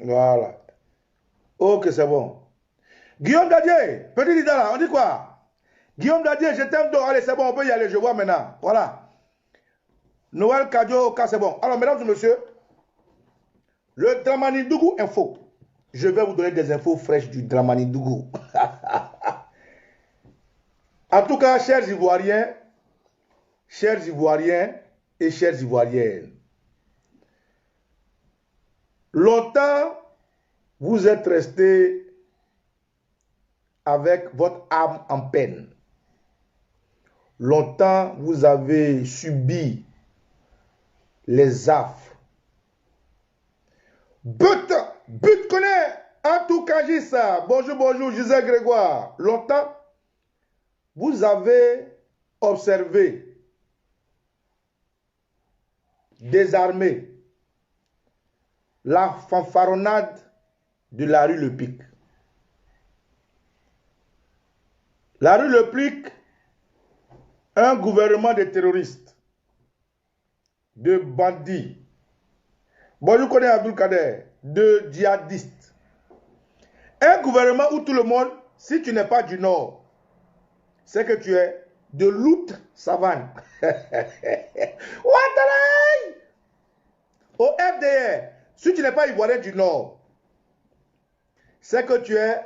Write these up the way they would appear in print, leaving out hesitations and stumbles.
Voilà. Ok, c'est bon. Guillaume Dadier, petit leader là, on dit quoi? Guillaume Dadier, je t'aime donc. Allez, c'est bon, on peut y aller, je vois maintenant. Voilà. Noël Kadio, c'est bon. Alors, mesdames et messieurs, le Dramani-Dougou Info. Je vais vous donner des infos fraîches du Dramani-Dougou. En tout cas, chers Ivoiriens et chères Ivoiriennes, longtemps, vous êtes restés avec votre âme en peine. Longtemps, vous avez subi les affres. But connaît, en tout cas, ça. Bonjour, Gisèle Grégoire. Longtemps, vous avez observé des armées, la fanfaronnade de la rue Le Pic. La rue Le Pic, un gouvernement de terroristes, de bandits, bon, je connais Abdul Kader, de djihadistes. Un gouvernement où tout le monde, si tu n'es pas du Nord, c'est que tu es de l'outre savane. Au FDR, si tu n'es pas ivoirien du Nord, c'est que tu es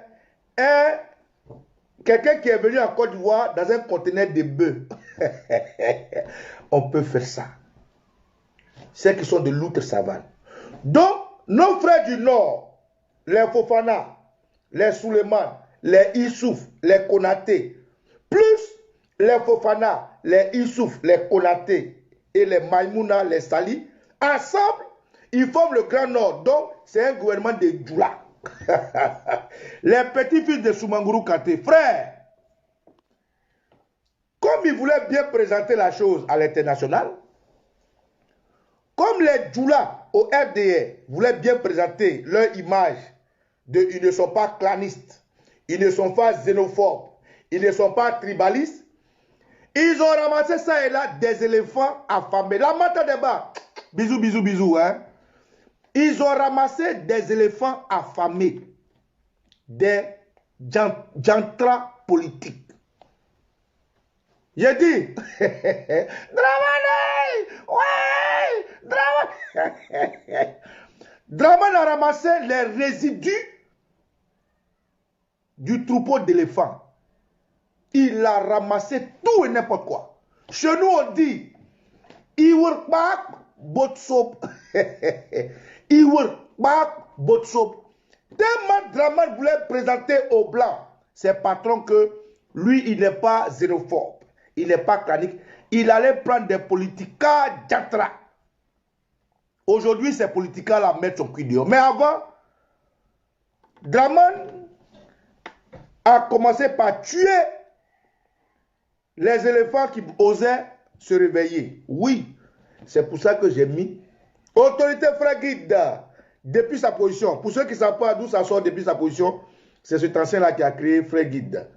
quelqu'un qui est venu en Côte d'Ivoire dans un conteneur de bœufs. On peut faire ça. Ceux qui sont de l'outre savane. Donc, nos frères du Nord, les Fofana, les Suleiman, les Issouf, les Konaté, plus les Fofana, les Issouf, les Konaté et les Maïmouna, les Sali, ensemble, ils forment le Grand Nord. Donc, c'est un gouvernement de Djoula. Les petits-fils de Soumanguru Kanté, frère, comme ils voulaient bien présenter la chose à l'international, comme les Djoula au FDR voulaient bien présenter leur image de ils ne sont pas clanistes, ils ne sont pas xénophobes, ils ne sont pas tribalistes, ils ont ramassé ça et là des éléphants affamés. La mata débat, bisous, hein. Ils ont ramassé des éléphants affamés, des jantras politiques. J'ai dit, Dramane, ouais, Dramane. Dramane a ramassé les résidus du troupeau d'éléphants. Il a ramassé tout et n'importe quoi. Chez nous, on dit, Iwurbak Botsop. Iwurbak Botsop. Tellement Dramane voulait présenter aux Blancs, ses patrons, que lui, il n'est pas xénophobe. Il n'est pas clanique. Il allait prendre des politicas jatra. Aujourd'hui, ces politicas-là mettent son cul dehors. Mais avant, Dramane a commencé par tuer les éléphants qui osaient se réveiller. Oui, c'est pour ça que j'ai mis autorité fragile depuis sa position. Pour ceux qui ne savent pas d'où ça sort depuis sa position, c'est cet ancien-là qui a créé Frère Guide.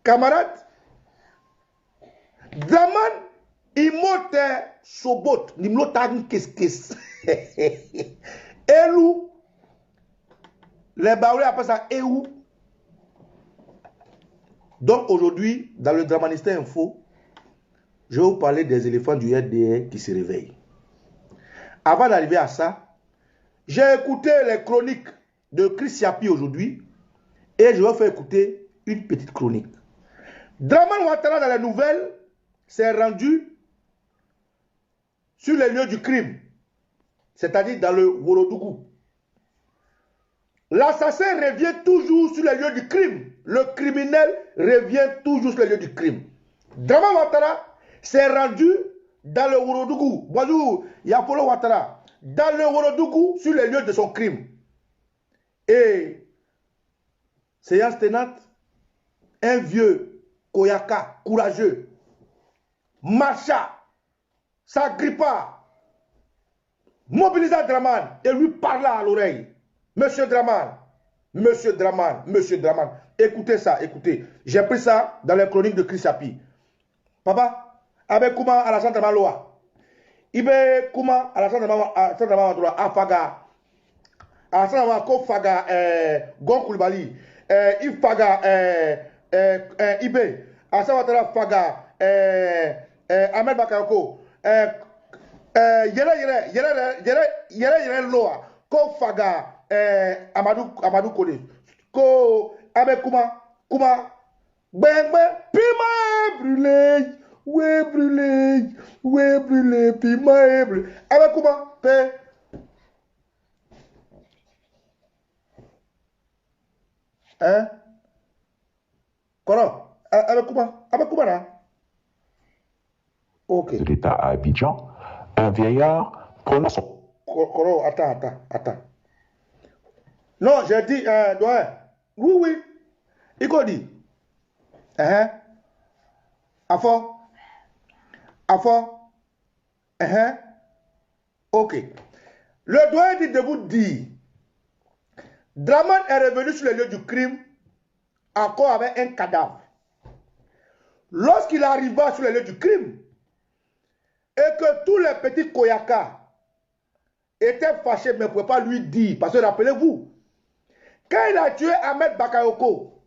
Camarades, Dramane, il monte Sobot, il monte qu'est-ce Elou, les Baoulés appellent ça Eou. Donc aujourd'hui, dans le Dramanistan Info, je vais vous parler des éléphants du RDR qui se réveillent. Avant d'arriver à ça, j'ai écouté les chroniques de Chris Yapi aujourd'hui et je vais faire écouter une petite chronique. Dramane Ouattara dans les nouvelles s'est rendu sur les lieux du crime, c'est-à-dire dans le Wolodougou. L'assassin revient toujours sur les lieux du crime. Le criminel revient toujours sur les lieux du crime. Dramane Ouattara s'est rendu dans le Wolodougou. Bonjour, Yapolo Ouattara. Dans le Wolodougou sur les lieux de son crime. Et, séance tenante, un vieux Koyaka, courageux, marcha, s'agrippa, mobilisa Dramane et lui parla à l'oreille. Monsieur Dramane, écoutez ça, écoutez. J'ai pris ça dans les chroniques de Chris Yapi. Papa, avec comment à la Santa Maloa, Ibe kuma Alassane Dramane afaga Alassane Dramane ko faga Gon Coulibaly ifaga Ibe Alassane Dramane faga Ahmed Bakayoko yere loa ko faga Amadou Kone ko abe kuma Bengbe pima brûlé ouais brûlé pima brûlé avec comment pe hein comment avec comment là ok de l'État à Abidjan, un vieillard prenant son... Attends. Non, j'ai dit, oui. Il a dit, Afo, ok. Le doyen dit de vous dire, Dramane est revenu sur le lieu du crime encore avec un cadavre. Lorsqu'il arriva sur le lieu du crime, et que tous les petits Koyaka étaient fâchés, mais ne pouvaient pas lui dire. Parce que rappelez-vous, quand il a tué Ahmed Bakayoko,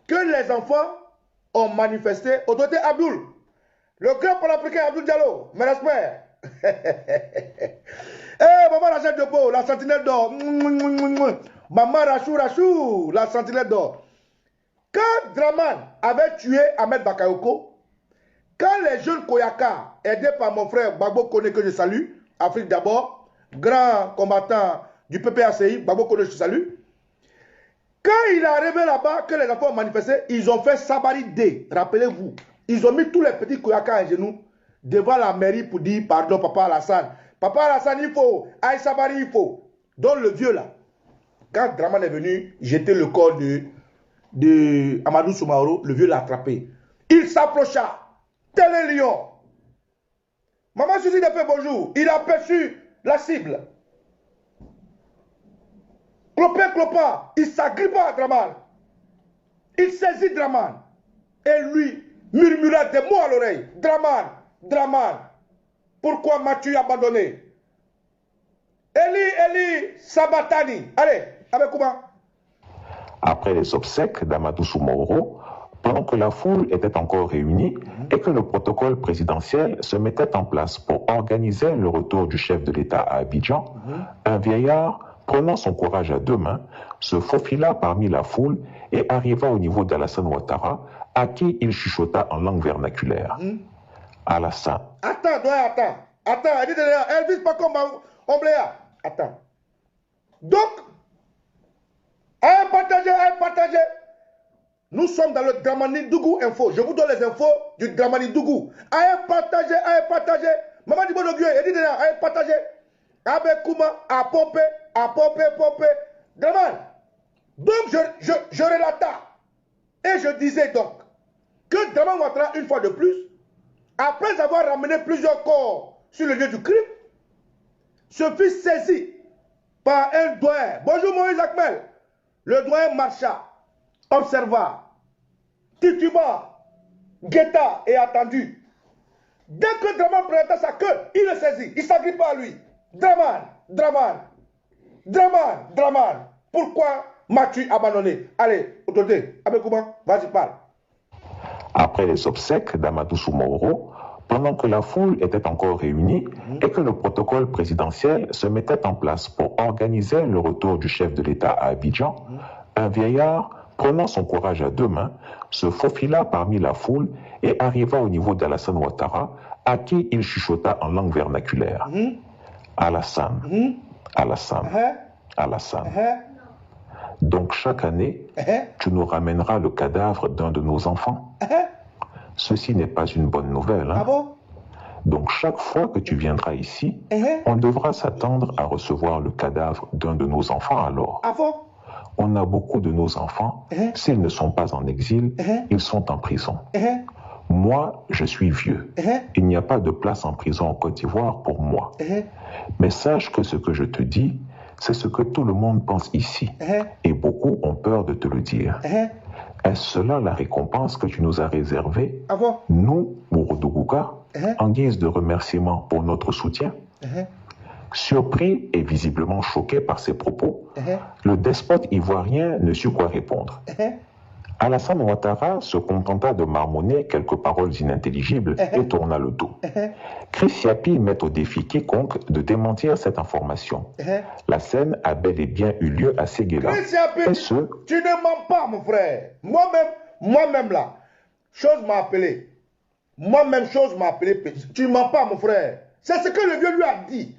que les enfants ont manifesté, autorité Abdoul, le grand panafricain Abdoul Diallo, mes respects. Maman Rachel Debo, la sentinelle d'or. Maman Rachou, la sentinelle d'or. Quand Dramane avait tué Ahmed Bakayoko, quand les jeunes Koyaka, aidés par mon frère Gbagbo Kone, que je salue, Afrique d'abord, grand combattant du PPACI, Gbagbo Kone, je salue, quand il est arrivé là-bas, que les enfants ont manifesté, ils ont fait Sabari-D, rappelez-vous. Ils ont mis tous les petits Koyaka à genoux devant la mairie pour dire pardon, Papa Alassane. Papa Alassane, il faut, Aïe Sabari, il faut. Donc le vieux là, quand Dramane est venu jeter le corps de Amadou Soumaoro, le vieux l'a attrapé. Il s'approcha. Tel est lion. Maman Suzy a fait bonjour. Il a aperçu la cible. Clopin. Il s'agrippa à Dramane. Il saisit Dramane. Et lui murmura des mots à l'oreille. Dramane. Pourquoi m'as-tu abandonné? Eli, Sabatani. Allez, avec comment? Après les obsèques d'Amadou Soumaoro, pendant que la foule était encore réunie et que le protocole présidentiel se mettait en place pour organiser le retour du chef de l'État à Abidjan, un vieillard, prenant son courage à deux mains, se faufila parmi la foule et arriva au niveau d'Alassane Ouattara, à qui il chuchota en langue vernaculaire. Alassane. Attends, elle vise pas comme Ombléa. Attends. Donc, à partager. Nous sommes dans le Dramane Dougou Info. Je vous donne les infos du Dramane Dougou. Allez partager. Maman dit bon augure, elle dit allez partager. Avec Kouma, à pomper. Dramane. Donc je relata. Et je disais donc que Dramane Ouattara, une fois de plus, après avoir ramené plusieurs corps sur le lieu du crime, se fit saisi par un doyen. Bonjour Moïse Akmel. Le doyen marcha. Observa, tituba, guetta et attendu. Dès que Dramane présentait sa queue, il le saisit, il s'agrippe à lui. Dramane, pourquoi m'as-tu abandonné? Allez, autorité, Abekouba, vas-y, parle. Après les obsèques d'Amadou Soumaoro, pendant que la foule était encore réunie et que le protocole présidentiel se mettait en place pour organiser le retour du chef de l'État à Abidjan, un vieillard, prenant son courage à deux mains, se faufila parmi la foule et arriva au niveau d'Alassane Ouattara, à qui il chuchota en langue vernaculaire. Alassane. Donc chaque année, tu nous ramèneras le cadavre d'un de nos enfants. Ceci n'est pas une bonne nouvelle. Ah bon? Donc chaque fois que tu viendras ici, on devra s'attendre à recevoir le cadavre d'un de nos enfants alors. Ah bon? On a beaucoup de nos enfants, s'ils ne sont pas en exil, ils sont en prison. Moi, je suis vieux. Il n'y a pas de place en prison en Côte d'Ivoire pour moi. Mais sache que ce que je te dis, c'est ce que tout le monde pense ici. Et beaucoup ont peur de te le dire. Est-ce cela la récompense que tu nous as réservée, nous, Ourodougouka? en guise de remerciement pour notre soutien. Surpris et visiblement choqué par ces propos, le despote ivoirien ne sut quoi répondre. Alassane Ouattara se contenta de marmonner quelques paroles inintelligibles et tourna le dos. Chris Yapi met au défi quiconque de démentir cette information. La scène a bel et bien eu lieu à Séguéla. Chris Yapi, tu ne mens pas, mon frère. Moi-même là, chose m'a appelé. Moi-même, chose m'a appelé. Tu ne mens pas, mon frère. C'est ce que le vieux lui a dit.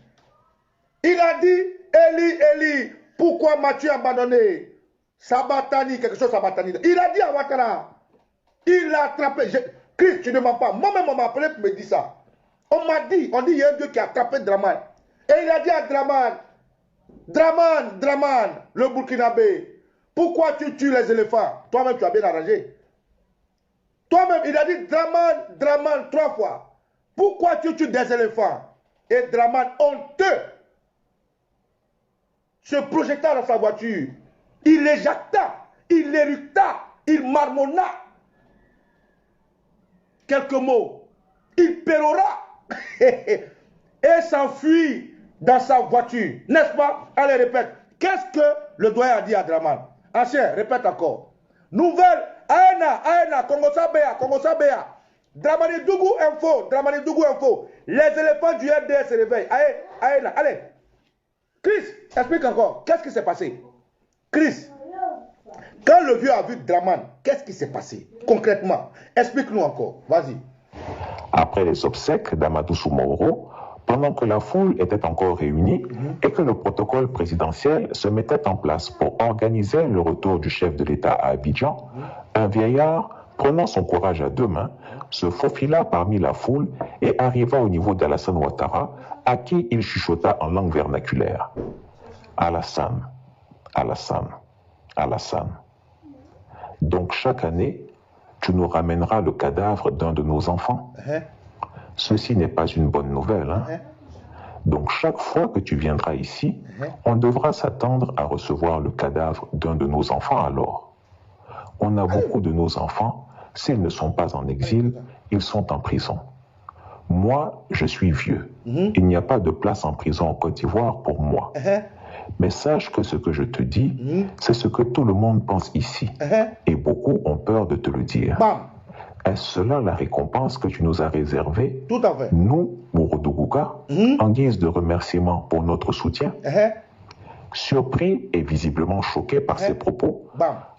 Il a dit, Eli, Eli, pourquoi m'as-tu abandonné? Sabatani, quelque chose Sabatani. Il a dit à Ouattara. Il l'a attrapé. Christ, tu ne mens pas. Moi-même, on m'a appelé pour me dire ça. On m'a dit, il y a un Dieu qui a attrapé Draman. Et il a dit à Draman, le Burkinabé, pourquoi tu tues les éléphants? Toi-même, tu as bien arrangé. Toi-même, il a dit Draman 3 fois. Pourquoi tu tues des éléphants? Et Draman, honteux, se projeta dans sa voiture. Il éjacta, il éructa, il marmonna quelques mots. Il pérora et s'enfuit dans sa voiture. N'est-ce pas? Allez, répète. Qu'est-ce que le doyen a dit à Draman? Ancien, répète encore. Nouvelle, Aena, Congo Sabea. Dramani Dougou info. Les éléphants du RDS se réveillent. Aena, allez. Chris, explique encore. Qu'est-ce qui s'est passé? Chris, quand le vieux a vu Draman, qu'est-ce qui s'est passé concrètement? Explique-nous encore, vas-y. Après les obsèques d'Amadou Soumaoro, pendant que la foule était encore réunie et que le protocole présidentiel se mettait en place pour organiser le retour du chef de l'État à Abidjan, un vieillard, prenant son courage à deux mains, se faufila parmi la foule et arriva au niveau d'Alassane Ouattara, à qui il chuchota en langue vernaculaire. Alassane. Donc chaque année, tu nous ramèneras le cadavre d'un de nos enfants. Ceci n'est pas une bonne nouvelle. Donc chaque fois que tu viendras ici, on devra s'attendre à recevoir le cadavre d'un de nos enfants alors. On a beaucoup de nos enfants, s'ils ne sont pas en exil, ils sont en prison. Moi, je suis vieux. Il n'y a pas de place en prison en Côte d'Ivoire pour moi. Mais sache que ce que je te dis, c'est ce que tout le monde pense ici. Et beaucoup ont peur de te le dire. Est-ce cela la récompense que tu nous as réservée? Tout à fait. Nous, Mourodouguka, en guise de remerciement pour notre soutien? Surpris et visiblement choqué par ces propos,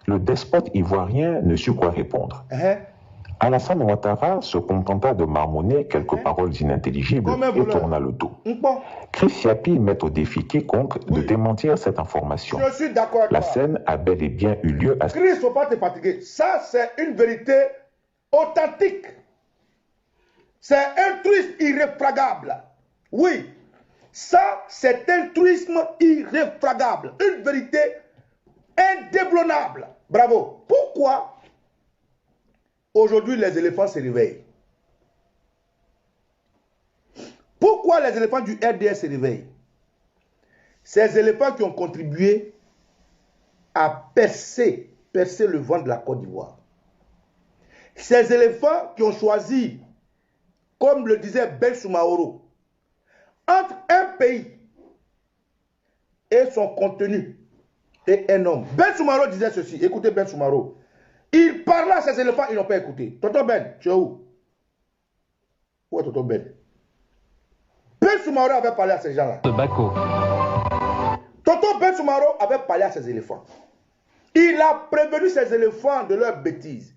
le despote ivoirien ne sut quoi répondre. Alassane Ouattara se contenta de marmonner quelques paroles inintelligibles et tourna le dos. Chris Yapi met au défi quiconque de démentir cette information. Je suis d'accord avec toi. La scène a bel et bien eu lieu à... Chris, il ne faut pas te fatiguer. Ça, c'est une vérité authentique. C'est un truisme irréfragable. Oui, ça, c'est un truisme irréfragable. Une vérité indéboulonnable. Bravo. Pourquoi aujourd'hui les éléphants se réveillent? Pourquoi les éléphants du RDS se réveillent? Ces éléphants qui ont contribué à percer le ventre de la Côte d'Ivoire. Ces éléphants qui ont choisi, comme le disait Ben Soumaoro, entre un pays et son contenu et un homme. Ben Soumaoro disait ceci, écoutez Ben Soumaoro. Il parlait à ces éléphants, ils n'ont pas écouté. Tonton Ben, tu es où? Où est Tonton Ben? Ben Soumaoro avait parlé à ces gens-là. Tonton Ben Soumaoro avait parlé à ces éléphants. Il a prévenu ces éléphants de leurs bêtises.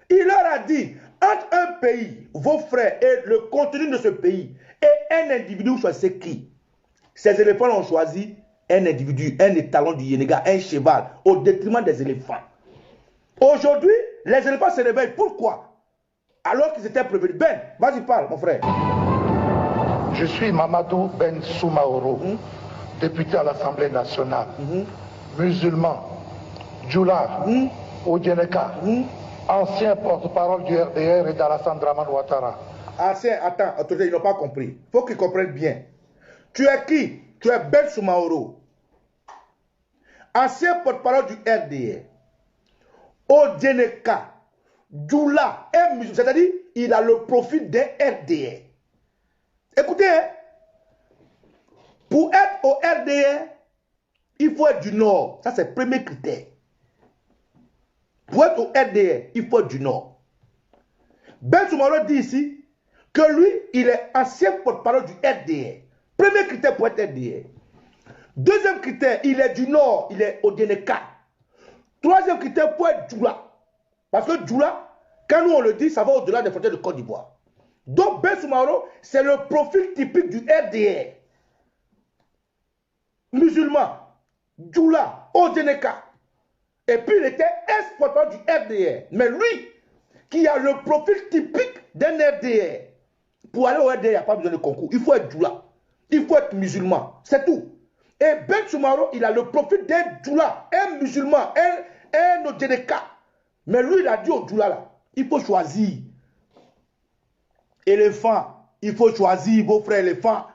Il leur a dit, entre un pays, vos frères et le contenu de ce pays, et un individu, vous choisissez qui? Ces éléphants ont choisi un individu, un étalon du Yénéga, un cheval, au détriment des éléphants. Aujourd'hui, les éléphants se réveillent. Pourquoi? Alors qu'ils étaient prévenus. Ben, vas-y parle, mon frère. Je suis Mamadou Ben Soumaoro, député à l'Assemblée nationale, musulman, djoula, Odjeneka, ancien porte-parole du RDR et d'Alassane Draman Ouattara. Ancien, attends, ils n'ont pas compris. Il faut qu'ils comprennent bien. Tu es qui? Tu es Ben Soumaoro, ancien porte-parole du RDR. Odjeneka, djoula, c'est-à-dire il a le profil d'un RDR. Écoutez, hein, pour être au RDR, il faut être du Nord. Ça, c'est le premier critère. Pour être au RDR, il faut être du Nord. Ben Soumaro dit ici que lui, il est ancien porte-parole du RDR. Premier critère pour être RDR. Deuxième critère, il est du Nord, il est au Djeneka. Troisième critère pour être Djoula. Parce que Djoula, quand nous on le dit, ça va au-delà des frontières de Côte d'Ivoire. Donc Ben Soumaro, c'est le profil typique du RDR. Musulman, Djoula, au Djeneka. Et puis il était ex-porte-parole du RDR. Mais lui, qui a le profil typique d'un RDR, pour aller au RDR, il n'y a pas besoin de concours. Il faut être Djoula. Il faut être musulman. C'est tout. Et Ben Soumaro, il a le profil d'un Djoula, un musulman, un Odjeneka. Mais lui, il a dit au Djoula là, il faut choisir. Éléphant, il faut choisir vos frères éléphants.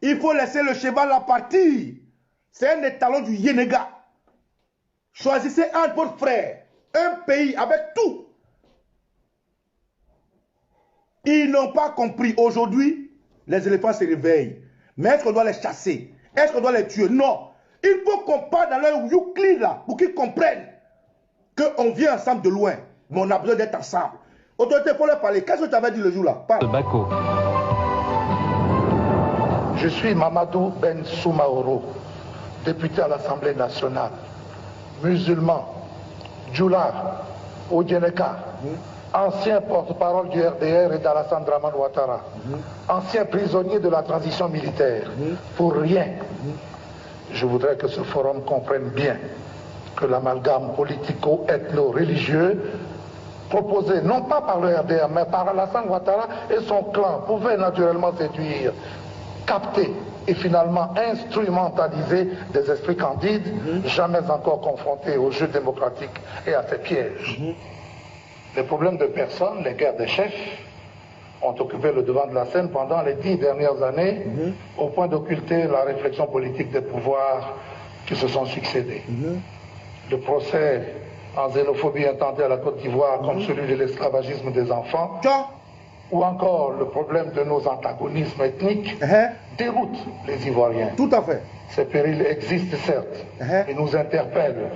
Il faut laisser le cheval à partir. C'est un étalon du Yénéga. Choisissez un de vos frères, un pays avec tout. Ils n'ont pas compris. Aujourd'hui, les éléphants se réveillent. Mais est-ce qu'on doit les chasser? Est-ce qu'on doit les tuer? Non. Il faut qu'on parle dans leur Youkli là, pour qu'ils comprennent qu'on vient ensemble de loin. Mais on a besoin d'être ensemble. Autorité, il faut leur parler. Qu'est-ce que tu avais dit le jour là? Parle. Bako. Je suis Mamadou Ben Soumaoro, député à l'Assemblée nationale, musulman, Djoula, Odjeneka, ancien porte-parole du RDR et d'Alassane Dramane Ouattara, ancien prisonnier de la transition militaire. Pour rien, je voudrais que ce forum comprenne bien que l'amalgame politico-ethno-religieux proposé non pas par le RDR mais par Alassane Ouattara et son clan pouvait naturellement séduire, capter et finalement instrumentaliser des esprits candides, jamais encore confrontés au jeu démocratique et à ses pièges. Les problèmes de personnes, les guerres des chefs, ont occupé le devant de la scène pendant les 10 dernières années, au point d'occulter la réflexion politique des pouvoirs qui se sont succédés. Le procès en xénophobie intenté à la Côte d'Ivoire, comme celui de l'esclavagisme des enfants, ou encore le problème de nos antagonismes ethniques, déroute les Ivoiriens. Tout à fait. Ces périls existent certes et nous interpellent.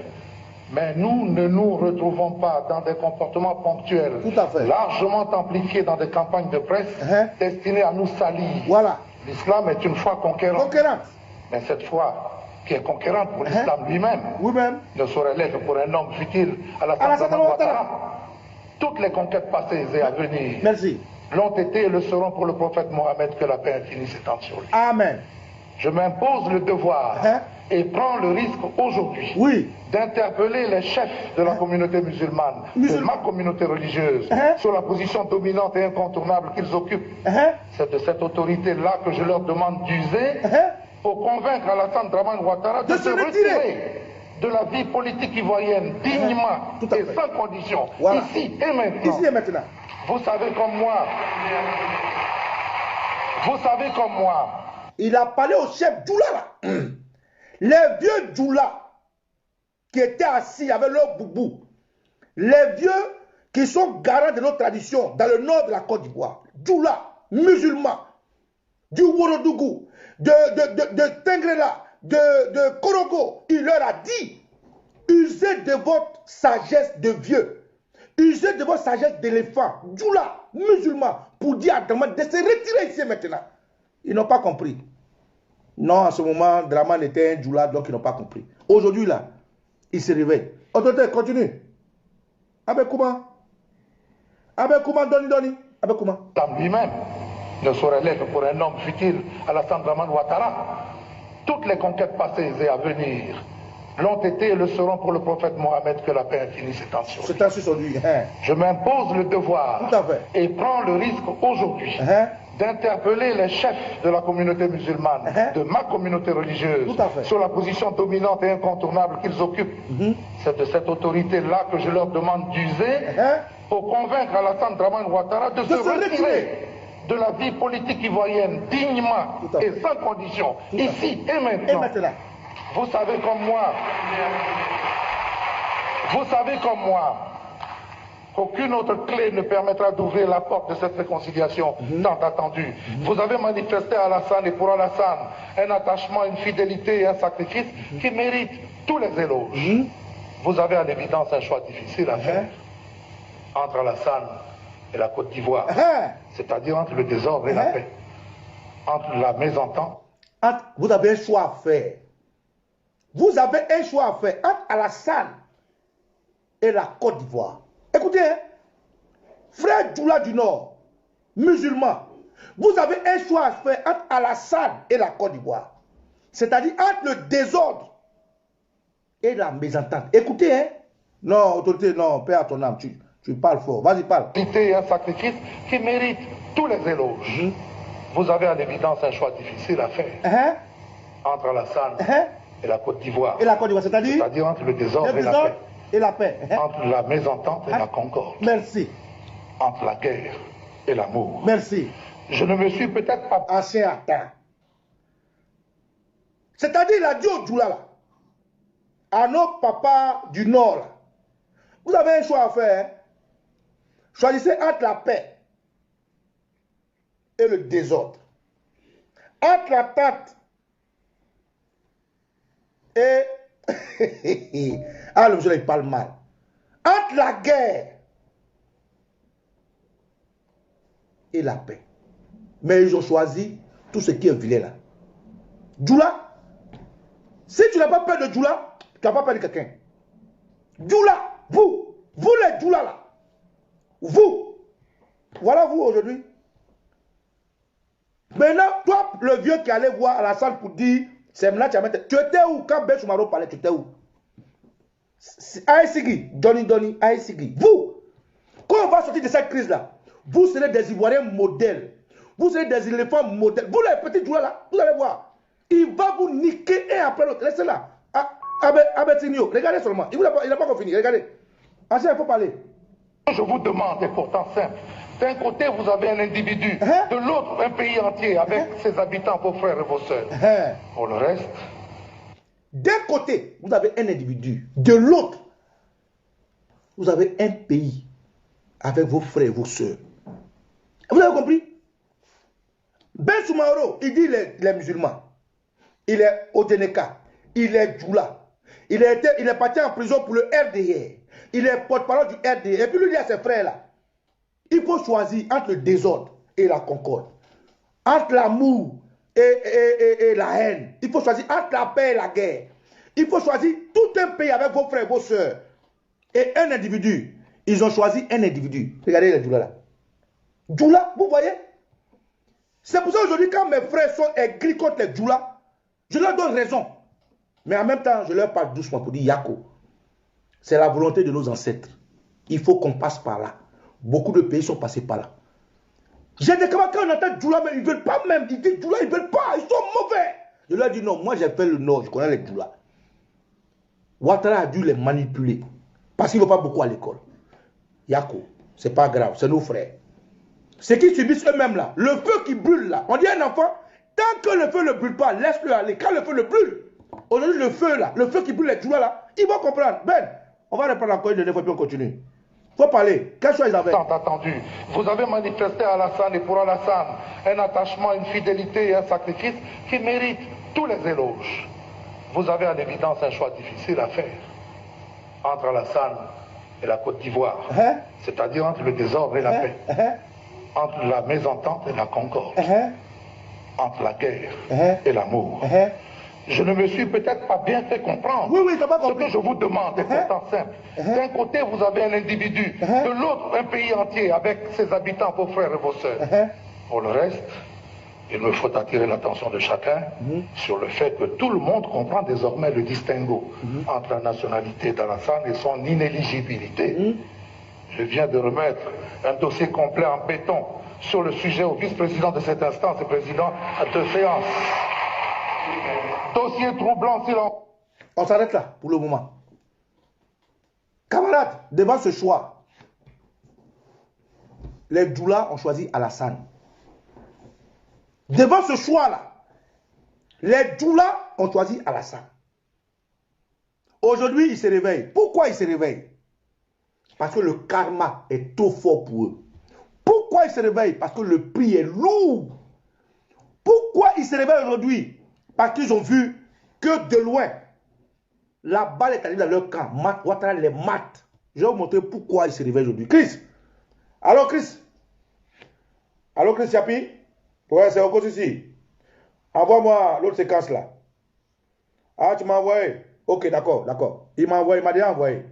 Mais nous ne nous retrouvons pas dans des comportements ponctuels, largement amplifiés dans des campagnes de presse destinées à nous salir. Voilà. L'islam est une foi conquérante. Mais cette foi qui est conquérante pour l'islam lui-même ne saurait l'être pour un homme futile à la Dramane Ouattara. Toutes les conquêtes passées et à venir l'ont été et le seront pour le prophète Mohammed, que la paix infinie s'étende sur lui. Amen. Je m'impose le devoir et prends le risque aujourd'hui d'interpeller les chefs de la communauté musulmane, de ma communauté religieuse, sur la position dominante et incontournable qu'ils occupent. C'est de cette autorité-là que je leur demande d'user pour convaincre Alassane Dramane Ouattara de se retirer de la vie politique ivoirienne dignement et sans condition, ici et maintenant. Ici et maintenant. Vous savez comme moi, il a parlé au chef Djoula là. Les vieux Djoula qui étaient assis avec leur boubou. Les vieux qui sont garants de nos traditions dans le nord de la Côte d'Ivoire. Djoula, musulmans, du Worodougou, de Tengrela, de Koroko. Il leur a dit, usez de votre sagesse de vieux. Usez de votre sagesse d'éléphant. Djoula, musulmans, pour dire à Dramane de se retirer ici maintenant. Ils n'ont pas compris. Non, en ce moment, Dramane était un Djoula, donc ils n'ont pas compris. Aujourd'hui, là, ils se réveillent. Autorité, continue. Avec comment? Avec comment, Doni? Avec comment? Lui-même ne saurait l'être pour un homme futile à la Dramane Ouattara. Toutes les conquêtes passées et à venir l'ont été et le seront pour le prophète Mohammed, que la paix infinie s'étende sur lui. C'est ainsi sur lui. Je m'impose le devoir et prends le risque aujourd'hui d'interpeller les chefs de la communauté musulmane, de ma communauté religieuse, sur la position dominante et incontournable qu'ils occupent. C'est de cette autorité-là que je leur demande d'user pour convaincre Alassane Dramane Ouattara de se retirer de la vie politique ivoirienne dignement et sans condition, ici et maintenant. Vous savez comme moi, qu'aucune autre clé ne permettra d'ouvrir la porte de cette réconciliation tant attendue. Vous avez manifesté à Alassane et pour Alassane un attachement, une fidélité et un sacrifice qui méritent tous les éloges. Vous avez à l'évidence un choix difficile à faire entre Alassane et la Côte d'Ivoire, c'est-à-dire entre le désordre et la paix, entre la mésentente. Vous avez un choix à faire. Vous avez un choix à faire entre Alassane et la Côte d'Ivoire. Écoutez, hein, frère Djoula du Nord, musulman, vous avez un choix à faire entre Alassane et la Côte d'Ivoire. C'est-à-dire entre le désordre et la mésentente. Écoutez, hein. Non, autorité, non, paix à ton âme, tu parles fort. Vas-y, parle. C'est un sacrifice qui mérite tous les éloges. Vous avez à l'évidence un choix difficile à faire entre Alassane et la Côte d'Ivoire. Et la Côte d'Ivoire, c'est-à-dire entre le désordre et la paix. Entre la mésentente et la concorde. Merci. Entre la guerre et l'amour. Merci. Je ne me suis peut-être pas assez atteint. C'est-à-dire, il a dit au Djoula, là, à nos papas du Nord, là, vous avez un choix à faire. Hein? Choisissez entre la paix et le désordre. Entre la tête et... ah, le monsieur, il parle mal. Entre la guerre et la paix. Mais ils ont choisi tout ce qui est vilain là. Djoula, si tu n'as pas peur de Djoula, tu n'as pas peur de quelqu'un. Djoula, vous les Djoula là, vous, voilà vous aujourd'hui. Maintenant, toi, le vieux qui allait voir Alassane pour dire, c'est maintenant tu étais où quand Ben Soumaro parlait, tu étais où? Aïssigui, Donny, Aïssigui. Vous, quand on va sortir de cette crise-là, vous serez des Ivoiriens modèles. Vous serez des éléphants modèles. Vous, les petits joueurs là, vous allez voir. Il va vous niquer un après l'autre. Laissez là. Abetinho, regardez seulement. Il n'a pas fini. Regardez. Ensuite, il faut parler. Je vous demande, et pourtant simple. D'un côté, vous avez un individu. De l'autre, un pays entier avec ses habitants, vos frères et vos sœurs. Pour le reste. D'un côté, vous avez un individu. De l'autre, vous avez un pays avec vos frères et vos sœurs. Vous avez compris? Ben Soumaro, il dit les musulmans. Il est Odeneka. Il est Djoula. Il est parti en prison pour le RDR. Il est porte-parole du RDR. Et puis lui dit à ses frères là, il faut choisir entre le désordre et la concorde. Entre l'amour et la haine. Il faut choisir entre la paix et la guerre. Il faut choisir tout un pays avec vos frères et vos sœurs. Et un individu. Ils ont choisi un individu. Regardez les Djoula là. Djoula, vous voyez? C'est pour ça aujourd'hui, quand mes frères sont aigris contre les Djoula, je leur donne raison. Mais en même temps, je leur parle doucement pour dire Yako. C'est la volonté de nos ancêtres. Il faut qu'on passe par là. Beaucoup de pays sont passés par là. J'ai des camarades quand on entend Djoula, mais ils ne veulent pas même. Ils disent Djoula, ils ne veulent pas. Ils sont mauvais. Je leur dis non, moi j'ai fait le Nord, je connais les Djoula. Ouattara a dû les manipuler. Parce qu'ils ne vont pas beaucoup à l'école. Yako, c'est pas grave, c'est nos frères. Ceux qui subissent eux-mêmes là, le feu qui brûle là, on dit à un enfant, tant que le feu ne brûle pas, laisse-le aller. Quand le feu le brûle, aujourd'hui le feu là, le feu qui brûle les Djoula là, ils vont comprendre. Ben, on va reprendre encore une fois et puis on continue. Faut parler. Quel choix ils avaient? Tant attendu. Vous avez manifesté à Alassane et pour Alassane un attachement, une fidélité et un sacrifice qui méritent tous les éloges. Vous avez à l'évidence un choix difficile à faire entre Alassane et la Côte d'Ivoire, c'est-à-dire entre le désordre et la paix, entre la mésentente et la concorde, entre la guerre et l'amour. Je ne me suis peut-être pas bien fait comprendre. Oui, t'as pas compris. Ce que je vous demande est pourtant simple. D'un côté, vous avez un individu, de l'autre, un pays entier avec ses habitants, vos frères et vos sœurs. Pour le reste, il me faut attirer l'attention de chacun sur le fait que tout le monde comprend désormais le distinguo entre la nationalité d'Alassane et son inéligibilité. Je viens de remettre un dossier complet en béton sur le sujet au vice-président de cette instance et président de séance. Dossier troublant, silence. On s'arrête là pour le moment. Camarades, devant ce choix, les Djoula ont choisi Alassane. Devant ce choix-là, les Djoula ont choisi Alassane. Aujourd'hui, ils se réveillent. Pourquoi ils se réveillent? Parce que le karma est trop fort pour eux. Pourquoi ils se réveillent? Parce que le prix est lourd. Pourquoi ils se réveillent aujourd'hui? Parce qu'ils ont vu que de loin, la balle est allée dans leur camp. Ouattara les mate. Je vais vous montrer pourquoi ils se réveillent aujourd'hui. Chris. Allô, Chris? Allô, Chris Yapi? Ouais, c'est encore ici. Envoie-moi l'autre séquence là. Ah, tu m'as envoyé? Ok, d'accord, d'accord. Il m'a envoyé, il m'a déjà envoyé.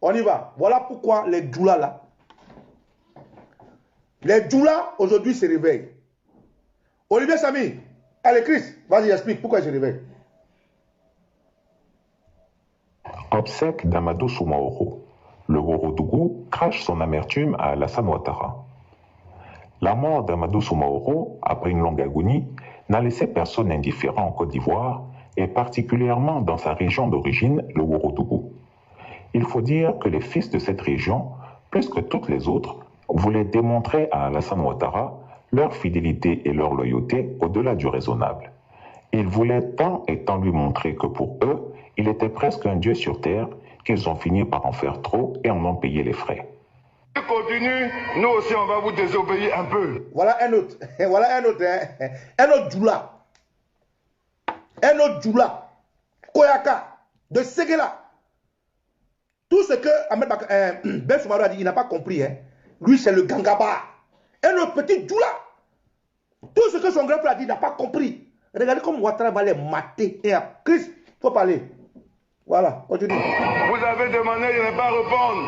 On y va. Voilà pourquoi les djoulas là. Les djoulas aujourd'hui se réveillent. Olivier Samy, allez Chris, vas-y, explique pourquoi ils se réveillent. Obsèque d'Amadou Soumaoro. Le Ourodougou crache son amertume à Alassane Ouattara. La mort d'Amadou Soumaoro, après une longue agonie, n'a laissé personne indifférent en Côte d'Ivoire, et particulièrement dans sa région d'origine, le Ourodougou. Il faut dire que les fils de cette région, plus que toutes les autres, voulaient démontrer à Alassane Ouattara leur fidélité et leur loyauté au-delà du raisonnable. Ils voulaient tant et tant lui montrer que pour eux, il était presque un dieu sur terre, qu'ils ont fini par en faire trop et en ont payé les frais. Continue, nous aussi on va vous désobéir un peu. Voilà un autre, voilà un autre, hein. Un autre djoula. Un autre djoula. Koyaka, de Séguéla. Tout ce que Ahmed Ben Soumaoro a dit, il n'a pas compris. Hein. Lui, c'est le Gangaba. Un autre petit djoula. Tout ce que son grand frère a dit, il n'a pas compris. Regardez comme Ouattara va les mater. Et Chris, il faut parler. Voilà, continue. Vous avez demandé de ne pas répondre.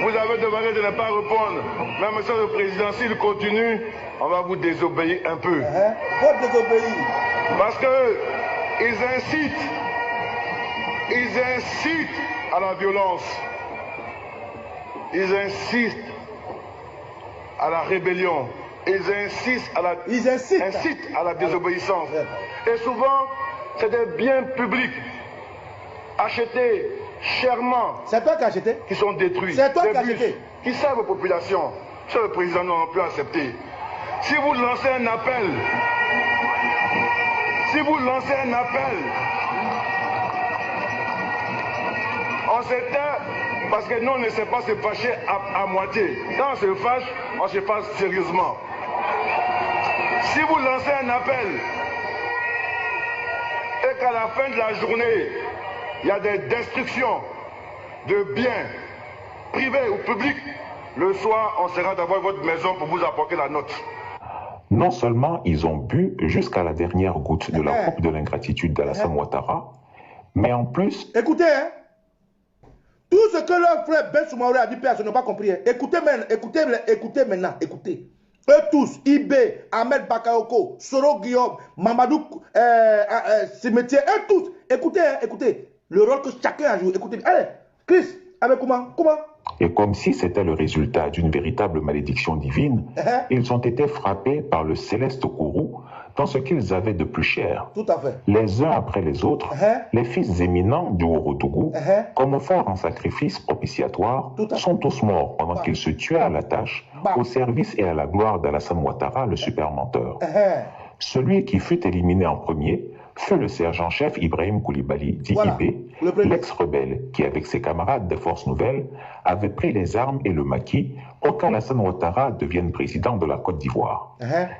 Vous avez demandé de ne pas répondre. Mais monsieur le président, s'il continue, on va vous désobéir un peu. Faut désobéir. Parce que ils incitent à la violence. Ils incitent à la rébellion. Ils incitent à la désobéissance. Et souvent, c'est des biens publics achetés chèrement. C'est toi qui as acheté? Qui sont détruits. C'est toi qui as acheté? Qui servent aux populations. Monsieur le président, nous n'avons plus accepté. Si vous lancez un appel, on s'éteint parce que nous, on ne sait pas se fâcher à moitié. Quand on se fâche, on se fâche sérieusement. Si vous lancez un appel et qu'à la fin de la journée, il y a des destructions de biens privés ou publics, le soir, on sera devant votre maison pour vous apporter la note. Non seulement ils ont bu jusqu'à la dernière goutte de la coupe de l'ingratitude d'Alassane Ouattara, mais en plus... Écoutez, hein, tout ce que leur frère Ben Soumaoro a dit, personne n'a pas compris. Hein. Écoutez maintenant, écoutez. Eux tous, Ibé, Ahmed Bakayoko, Soro Guillaume, Mamadou Cimetière, eux tous, écoutez, hein, écoutez. Le rôle que chacun a joué, écoutez. Allez, Chris, avec comment? Et comme si c'était le résultat d'une véritable malédiction divine, ils ont été frappés par le céleste courroux dans ce qu'ils avaient de plus cher. Tout à fait. Les uns après les autres, les fils éminents du Ourodougou, comme offert en sacrifice propitiatoire, sont tous morts pendant qu'ils se tuaient à la tâche, au service et à la gloire d'Alassane Ouattara, le super menteur. Celui qui fut éliminé en premier fut le sergent-chef Ibrahim Koulibaly, dit Ibé, l'ex-rebelle qui, avec ses camarades des Forces Nouvelles, avait pris les armes et le maquis pour qu'Alassane Ouattara devienne président de la Côte d'Ivoire.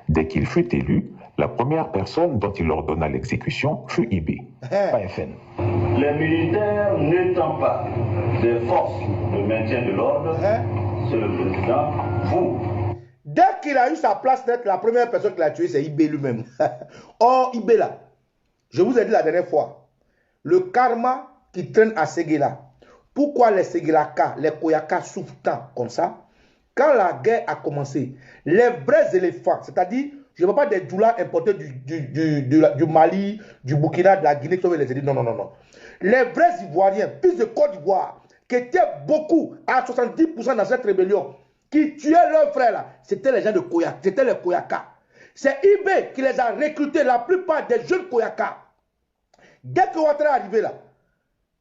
Dès qu'il fut élu, la première personne dont il ordonna l'exécution fut Ibé. Les militaires n'étant pas des forces de maintien de l'ordre, c'est le président, vous. Dès qu'il a eu sa place d'être la première personne qui l'a tué, c'est Ibé lui-même. Or, Ibé là, je vous ai dit la dernière fois, le karma qui traîne à Séguéla. Pourquoi les Séguélaka, les Koyaka souffrent tant comme ça? Quand la guerre a commencé, les vrais éléphants, c'est-à-dire, je ne veux pas des djoulas importés du Mali, du Burkina, de la Guinée, qui les non, non, non, non. Les vrais Ivoiriens, fils de Côte d'Ivoire, qui étaient beaucoup, à 70% dans cette rébellion, qui tuaient leurs frères là, c'était les gens de Koyaka, c'était les Koyaka. C'est Ibé qui les a recrutés, la plupart des jeunes Koyaka. Dès que Ouattara est arrivé là,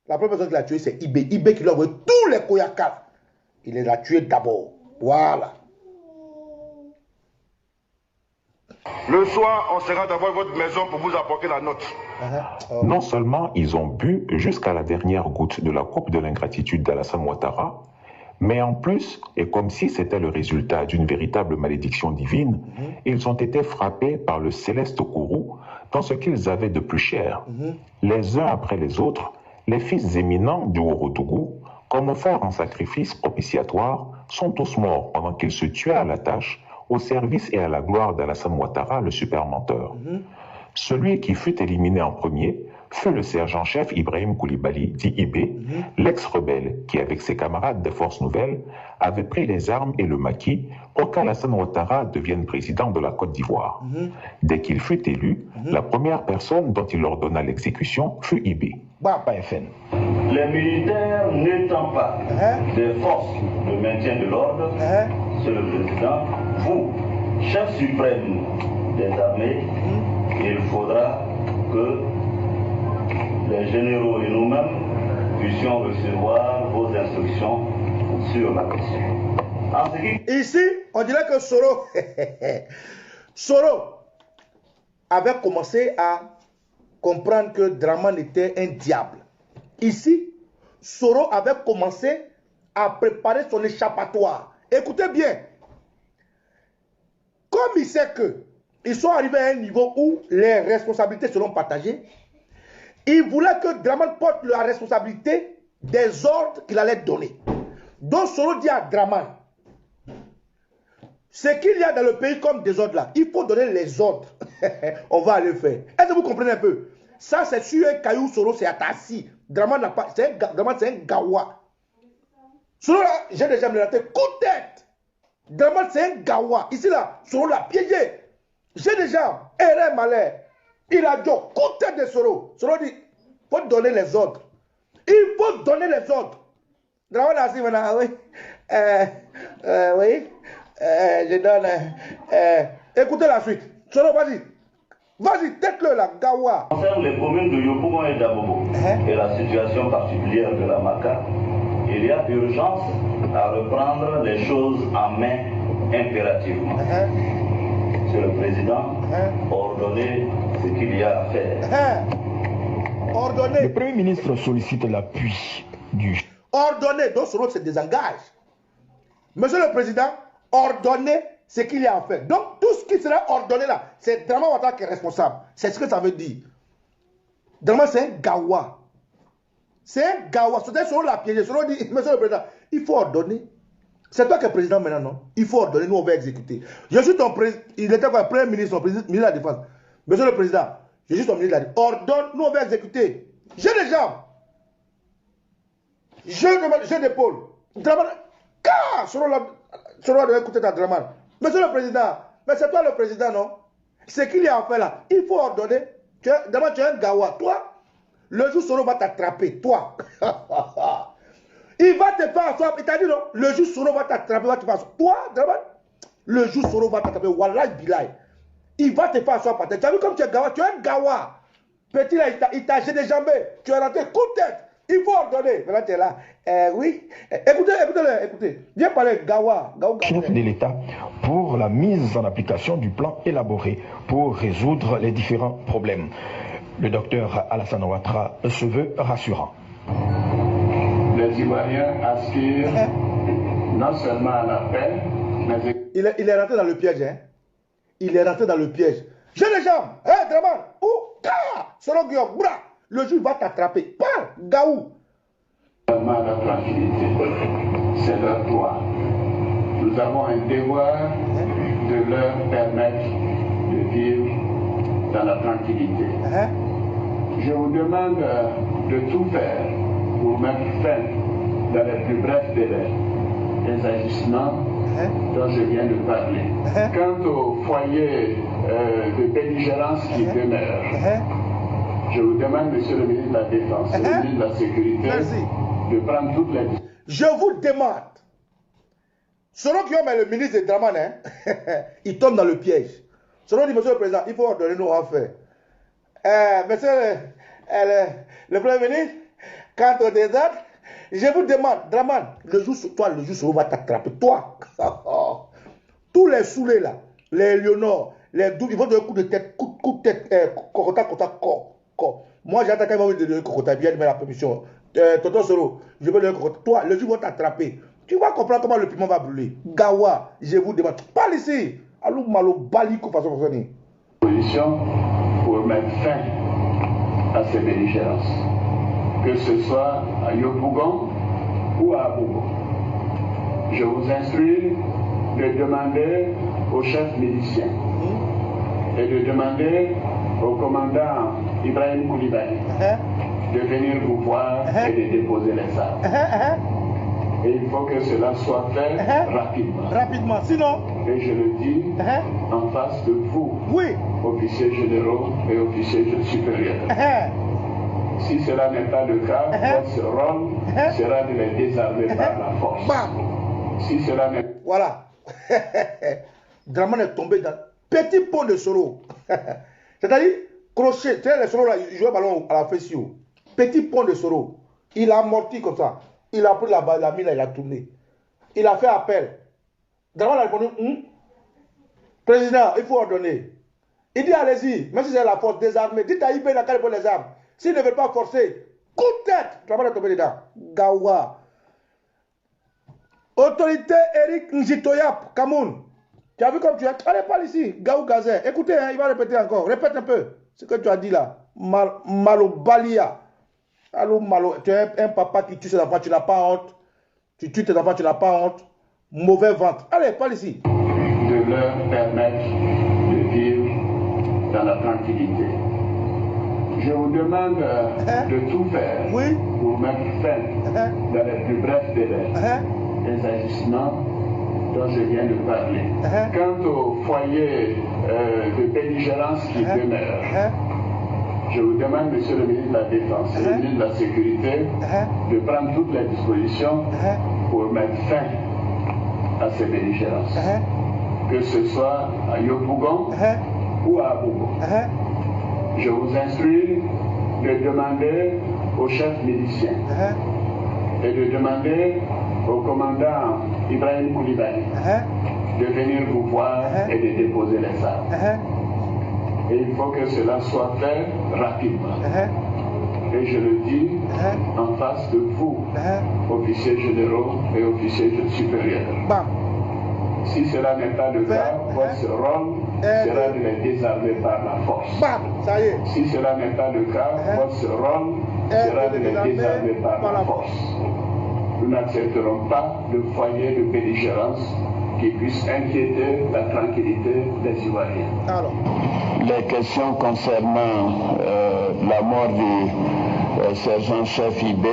la première personne qui l'a tué, c'est Ibé. Ibé qui l'a envoyé tous les Koyaka. Il les a tués d'abord. Voilà. Le soir, on sera devant votre maison pour vous apporter la note. Non seulement ils ont bu jusqu'à la dernière goutte de la coupe de l'ingratitude d'Alassane Ouattara, Mais en plus, et comme si c'était le résultat d'une véritable malédiction divine, ils ont été frappés par le céleste courroux dans ce qu'ils avaient de plus cher. Les uns après les autres, les fils éminents du Ourodougou, comme offerts en sacrifice propitiatoire, sont tous morts pendant qu'ils se tuaient à la tâche, au service et à la gloire d'Alassane Ouattara, le super menteur. Celui qui fut éliminé en premier fut le sergent-chef Ibrahim Koulibaly, dit Ibé, l'ex-rebelle qui, avec ses camarades des Forces Nouvelles, avait pris les armes et le maquis pour qu'Alassane Ouattara devienne président de la Côte d'Ivoire. Dès qu'il fut élu, la première personne dont il ordonna l'exécution fut Ibé. Les militaires n'étant pas des forces de maintien de l'ordre, c'est le président, vous, chef suprême des armées, il faudra que les généraux et nous-mêmes puissions recevoir vos instructions sur la question. Ici, on dirait que Soro avait commencé à comprendre que Dramane était un diable. Ici, Soro avait commencé à préparer son échappatoire. Écoutez bien. Comme il sait qu'ils sont arrivés à un niveau où les responsabilités seront partagées, il voulait que Dramane porte la responsabilité des ordres qu'il allait donner. Donc Soro dit à Dramane, ce qu'il y a dans le pays comme des ordres là, il faut donner les ordres. On va aller faire. Est-ce que vous comprenez un peu? Ça, c'est sur un caillou, Soro s'est assis. Dramane n'a pas. Dramane, c'est un gawa. Soro là, j'ai déjà me raté. Coup de tête. Dramane, c'est un gawa. Ici là, Soro l'a piégé. J'ai déjà erré malheur. Il a dit coup de tête de Soro. Soro dit, il faut donner les ordres. Il faut donner les ordres. Dramane a dit maintenant, oui. Oui. Je donne. Écoutez la suite. Soro, vas-y. Vas-y, tête-le là, Gawa. Concernant les communes de Yopougon et d'Abobo et la situation particulière de la Maka, il y a urgence à reprendre les choses en main impérativement. Monsieur le Président, ordonnez ce qu'il y a à faire. Ordonnez. Le Premier ministre sollicite l'appui du... Ordonnez, donc Soro se désengage. Monsieur le Président, ordonnez ce qu'il y a à faire. Donc, tout ce qui sera ordonné là, c'est Dramane Ouattara qui est responsable. C'est ce que ça veut dire. Dramane, c'est un gawa. C'est un gawa. C'est Soro l'a piégé. Soro dit, Monsieur le Président, il faut ordonner. C'est toi qui es président maintenant, non? Il faut ordonner, nous on va exécuter. Je suis ton président. Il était quoi? Premier ministre, ministre de la Défense. Monsieur le Président, je suis ton ministre de la Défense. Ordonne, nous on va exécuter. J'ai des jambes. J'ai d'épaule. Dramane. Soro doit écouter ta Dramane. Monsieur le Président, mais c'est toi le président, non? Ce qu'il y a à faire là, il faut ordonner. D'abord, tu es un gawa. Toi, le jour Soro va t'attraper. Toi. Il va te faire asseoir. Il t'a dit non? Le jour Soro va t'attraper, va te faire asseoir. Toi, Dramane, le jour Soro va t'attraper. Wallah bilay. Il va te faire asseoir par terre. Tu as vu comme tu es gawa? Tu es un gawa. Petit là, il t'a jeté des jambes. Tu es rentré coup de tête. Il faut ordonner. Maintenant, tu es là. Oui. Écoutez. Viens parler Gawa. Chef de l'État pour la mise en application du plan élaboré pour résoudre les différents problèmes. Le docteur Alassane Ouattara se veut rassurant. Les Ivoiriens aspirent non seulement à la paix, mais... Il est rentré dans le piège. Hein? Il est rentré dans le piège. J'ai les jambes. Hein, Dramane? Soro Guillaume, bra. Le juge va t'attraper. Pas Gaou. La tranquillité, c'est leur droit. Nous avons un devoir de leur permettre de vivre dans la tranquillité. Je vous demande de tout faire pour mettre fin dans les plus brefs délais les agissements dont je viens de parler. Quant au foyer de belligérance qui demeure, je vous demande, Monsieur le ministre de la Défense, le ministre de la Sécurité, de prendre toutes les... Je vous demande. Soro Guillaume est le ministre de Dramane, hein? Il tombe dans le piège. Soro dit, Monsieur le Président, il faut ordonner nos affaires. Monsieur le Premier ministre, quant au désordre, je vous demande, Dramane, le jour Soro va t'attraper. Toi. Tous les saoulés là, les Léonard, les doubles, ils vont donner un coup de tête, coup de tête, corps. Moi, j'ai attaqué, il m'a donné un cocotte, bien, mais la permission. Tonton Soro, je veux donner un cocotte. Toi, le jour va t'attraper. Tu vas comprendre comment le piment va brûler. Gawa, je vous demande. Parle ici. Alou malo baliko façon fonctionner. Position pour mettre fin à ces belligérances. Que ce soit à Yopougon ou à Abobo. Je vous instruis de demander au chef milicien et de demander au commandant Ibrahim Koulibaly de venir vous voir et de déposer les armes. Et il faut que cela soit fait rapidement. Rapidement, sinon. Et je le dis en face de vous, officiers généraux et officiers supérieurs. Si cela n'est pas le cas, votre rôle sera de les désarmer par la force. Si cela n'est pas... Voilà. Draman est tombé dans petit pont de Soro. C'est-à-dire, crochet, tu sais, les Soro là, ils jouaient ballon à la fessio. Petit pont de Soro. Il a amorti comme ça. Il a pris la mine là, il a tourné. Il a fait appel. Draman a répondu, président, il faut ordonner. Il dit, allez-y, même si c'est la force désarmée, dites à Ibé Dakar pour les armes. S'il ne veut pas forcer, coup de tête, Draman est tombé dedans. Gawa. Autorité Eric Njitoyap, Kamoun. Tu as vu comme tu es? Allez, parle ici. Gaou Gazer. Écoutez, hein, il va répéter encore. Répète un peu ce que tu as dit là. Malo Balia. Allô, Malo. Tu es un papa qui tue ses enfants, tu n'as pas honte. Tu tues tes enfants, tu n'as pas honte. Mauvais ventre. Allez, parle ici. De leur permettre de vivre dans la tranquillité. Je vous demande de tout faire pour mettre fin dans les plus brefs délais des agissements dont je viens de parler. Quant au foyer de belligérance qui demeure, je vous demande, Monsieur le ministre de la Défense et le ministre de la Sécurité, de prendre toutes les dispositions pour mettre fin à ces belligérances. Que ce soit à Yopougon ou à Abobo. Je vous instruis de demander au chef milicien et de demander au commandant Ibrahim Koulibaly de venir vous voir et de déposer les armes. Et il faut que cela soit fait rapidement. Et je le dis en face de vous, officiers généraux et officiers supérieurs. Si cela n'est pas le cas, votre rôle sera de les désarmer par la force. Ça y est. Si cela n'est pas le cas, votre rôle sera de les désarmer par la force. Nous n'accepterons pas de foyer de belligérance qui puisse inquiéter la tranquillité des Ivoiriens. Alors. Les questions concernant la mort du sergent-chef IB,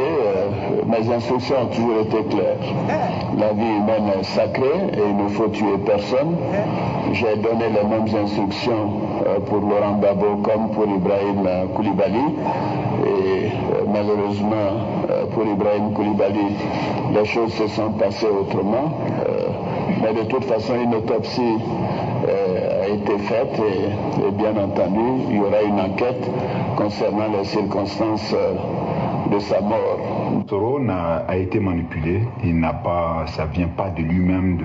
mes instructions ont toujours été claires. La vie humaine est sacrée et il ne faut tuer personne. J'ai donné les mêmes instructions pour Laurent Gbagbo comme pour Ibrahim Koulibaly. Et malheureusement, pour Ibrahim Koulibaly, les choses se sont passées autrement. Mais de toute façon, une autopsie a été faite et bien entendu, il y aura une enquête concernant les circonstances de sa mort. Soro a été manipulé, ça vient pas de lui-même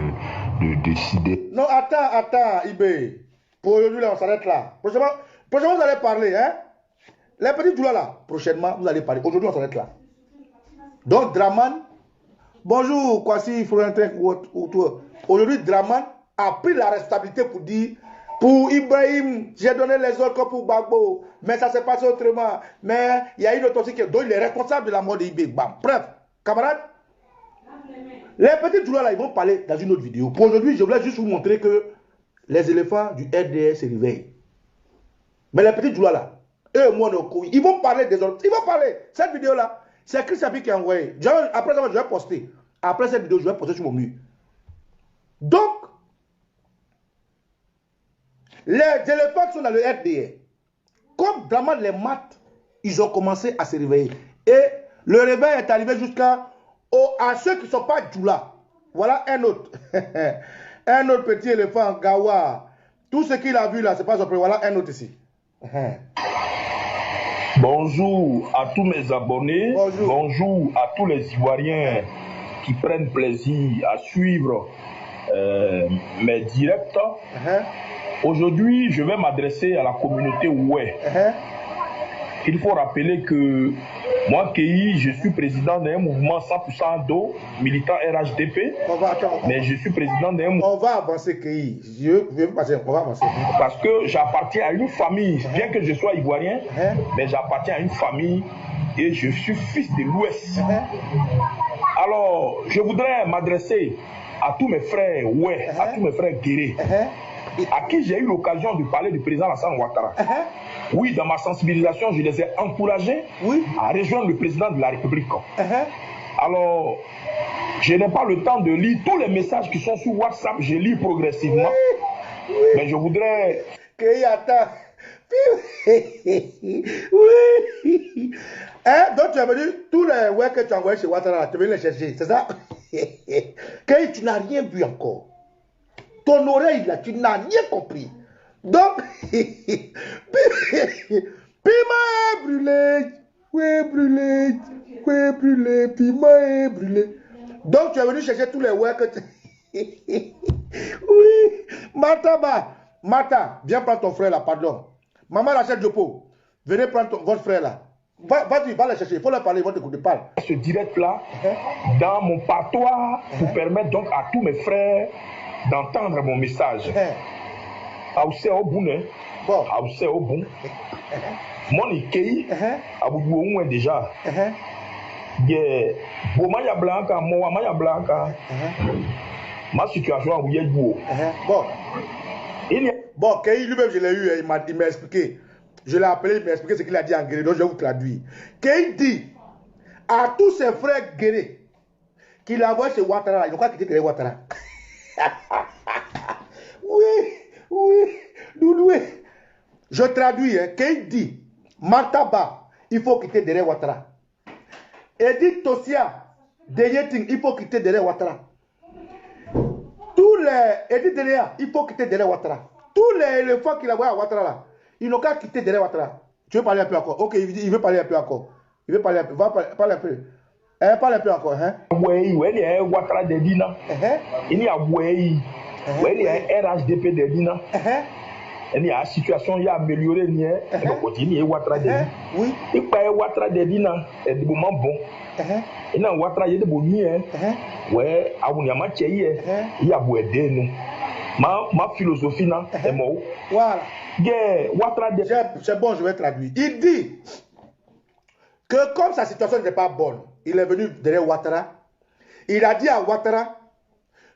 de décider. Non, attends, Ibé. Pour aujourd'hui, là, on s'arrête là. Prochainement, vous allez parler, hein. Les petits douleurs là, prochainement, vous allez parler. Aujourd'hui, on s'arrête là. Donc, Draman, bonjour, Kwasi, Florentin, ou toi. Aujourd'hui, Draman a pris la responsabilité pour dire, pour Ibrahim, j'ai donné les ordres comme pour Gbagbo, mais ça s'est passé autrement. Mais il y a une autopsie qui est donc il est responsable de la mort d'Ibé. Bref, camarades, les petits douleurs là, ils vont parler dans une autre vidéo. Pour aujourd'hui, je voulais juste vous montrer que les éléphants du RDS se réveillent. Mais les petits douleurs là, eux, moi, ils vont parler des autres. Ils vont parler. Cette vidéo là, c'est Christian qui a envoyé. Après ça, je vais poster. Après cette vidéo, je vais poster sur mon mur. Donc, les éléphants sont dans le RDA. Comme Draman les maths, ils ont commencé à se réveiller. Et le réveil est arrivé jusqu'à ceux qui ne sont pas Djoula. Voilà un autre. Un autre petit éléphant, Gawa. Tout ce qu'il a vu là, c'est pas surpris. Voilà un autre ici. Bonjour à tous mes abonnés. Bonjour à tous les Ivoiriens qui prennent plaisir à suivre mes directs. Aujourd'hui, je vais m'adresser à la communauté Oué. qu'il faut rappeler que moi, Kei, je suis président d'un mouvement 100% d'eau, militant RHDP. Mais je suis président d'un mouvement. On va avancer, Kei. On va avancer. Parce que j'appartiens à une famille, bien que je sois ivoirien, mais j'appartiens à une famille et je suis fils de l'Ouest. Alors, je voudrais m'adresser à tous mes frères, à tous mes frères guerriers, à qui j'ai eu l'occasion de parler du président Alassane Ouattara. Oui, dans ma sensibilisation, je les ai encouragés à rejoindre le président de la République. Alors, je n'ai pas le temps de lire tous les messages qui sont sur WhatsApp, je lis progressivement. Mais je voudrais... Oui. Donc tu as venu, tous les ouais que tu as envoyés chez Ouattara, tu veux les chercher, c'est ça? Kei, tu n'as rien vu encore. Ton oreille là, tu n'as rien compris. Donc, piment est brûlé, brûlé, piment est brûlé. Donc tu es venu chercher tous les ouais que tu... Oui, Martha, viens prendre ton frère là, pardon. Maman Rachel Diopo, venez prendre votre frère là. Va-y, va le chercher, il faut leur parler, ils vont t'écouter, parle. Ce direct-là, dans mon patois, pour permettre donc à tous mes frères d'entendre mon message. Aoussé au bout, Aoussé au bout. Mon Ikei, Aboubou au moins déjà. Maya Blanca, Maya Blanca. Ma situation où il y a Bon, Kei lui-même, je l'ai eu, il m'a expliqué. Je l'ai appelé, il m'a expliqué ce qu'il a dit en guéré, donc je vais vous traduire. Kei dit à tous ses frères guérés qu'il a envoyé chez Ouattara, il n'a pas quitté derrière Ouattara. Oui, Doudoué. Je traduis, hein. Kei dit Martaba, il faut quitter derrière Ouattara. Edith Tosia, Deyeting, il faut quitter derrière Ouattara. Tous les Edith Deléa, il faut quitter derrière Ouattara. Tous les éléphants qu'il a envoyés à Ouattara là, ils n'ont qu'à quitter derrière Ouattara. Tu veux parler un peu encore? Ok, il veut parler un peu encore. Il veut parler un peu. Va parler un peu. Parle un peu encore. Oui, il y a Ouattara de Dina. Il y a oui, il y a RHDP de Dina. Il y a situation, il y a amélioré. Il y a Ouattara de Dina. Oui. Il y a Ouattara de Dina. C'est du moment bon. Il y a Ouattara de Dina. Ouais, il y a Bouédé, nous. Ma philosophie, c'est mot. Voilà. C'est bon, je vais traduire. Il dit que comme sa situation n'est pas bonne, il est venu derrière Ouattara. Il a dit à Ouattara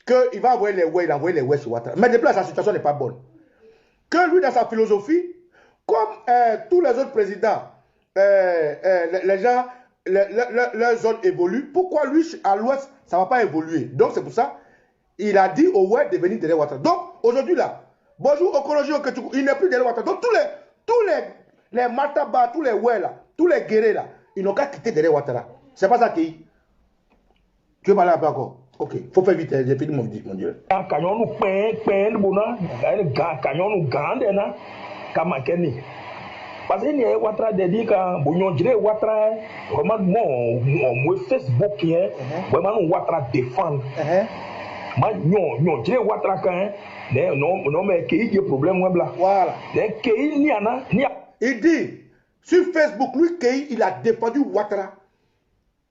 qu'il va envoyer les ouais, il a envoyé les ouais sur Ouattara. Mais depuis là, sa situation n'est pas bonne. Que lui, dans sa philosophie, comme tous les autres présidents, les gens, leur zone évolue, pourquoi lui, à l'ouest, ça ne va pas évoluer? Donc c'est pour ça, il a dit au ouais de venir derrière Ouattara. Donc aujourd'hui là, bonjour Okoroji Oketuku, il n'est plus derrière Ouattara. Donc tous les Mataba, tous les ouais là, tous les guerriers là, ils n'ont qu'à quitter derrière Ouattara. C'est pas ça qui. Tu veux parler un peu encore? Ok, il faut faire vite, j'ai fini mon Dieu. Parce qu'il y a Ouattara de dire que bon, je dirais Ouattara vraiment mon Facebook qui est vraiment Ouattara défendre. Moi non dirais Ouattara quand non mais qu'il y a problème là. Voilà. Il dit sur Facebook lui Kei il a défendu Ouattara.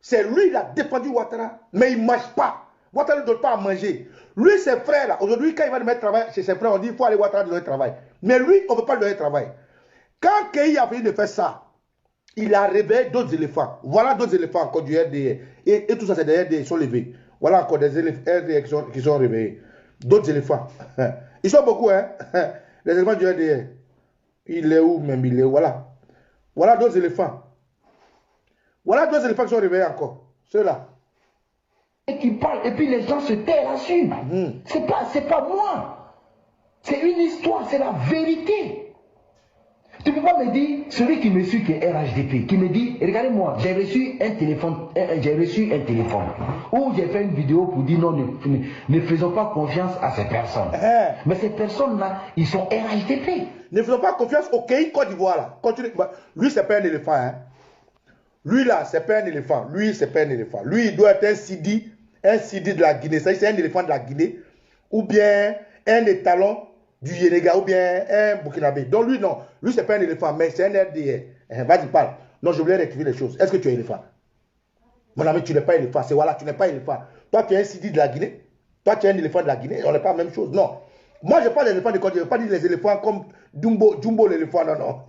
C'est lui il a défendu Ouattara, mais il ne mange pas. Ouattara ne donne pas à manger. Lui ses frères là, aujourd'hui quand il va mettre travail chez ses frères, on dit il faut aller Ouattara donner travail. Mais lui on ne veut pas lui donner travail. Quand Kei a fini de faire ça, il a réveillé d'autres éléphants. Voilà d'autres éléphants encore du RDA. Et tout ça, c'est des RDA, ils sont levés. Voilà encore des éléphants RDA qui sont réveillés. D'autres éléphants. Ils sont beaucoup, hein. Les éléphants du RDA. Il est où même? Il est où? Voilà. Voilà d'autres éléphants. Voilà d'autres éléphants qui sont réveillés encore. Ceux-là. Et qui parlent, et puis les gens se taisent là-dessus. C'est pas moi. C'est une histoire, c'est la vérité. Tu ne peux pas me dire, celui qui me suit qui est RHDP, qui me dit, regardez-moi, j'ai reçu un téléphone, ou j'ai fait une vidéo pour dire non, ne faisons pas confiance à ces personnes. Mais ces personnes-là, ils sont RHDP. Ne faisons pas confiance au Kei Côte d'Ivoire là. Continue. Lui, c'est pas un éléphant. Hein. Lui là, c'est pas un éléphant. Lui, c'est pas un éléphant. Lui, il doit être un Sidi de la Guinée. C'est un éléphant de la Guinée. Ou bien un étalon du Yénéga ou bien un Burkinabé. Donc lui, non. Lui, c'est pas un éléphant, mais c'est un RDA. Vas-y, parle. Non, je voulais rectifier les choses. Est-ce que tu es éléphant? Mon ami, tu n'es pas éléphant. C'est voilà, tu n'es pas éléphant. Toi, tu es un Sidi de la Guinée. Toi, tu es un éléphant de la Guinée. On n'est pas la même chose. Non. Moi, je parle des éléphants de Côte d'Ivoire. Je ne veux pas dire les éléphants comme Jumbo l'éléphant. Non, non.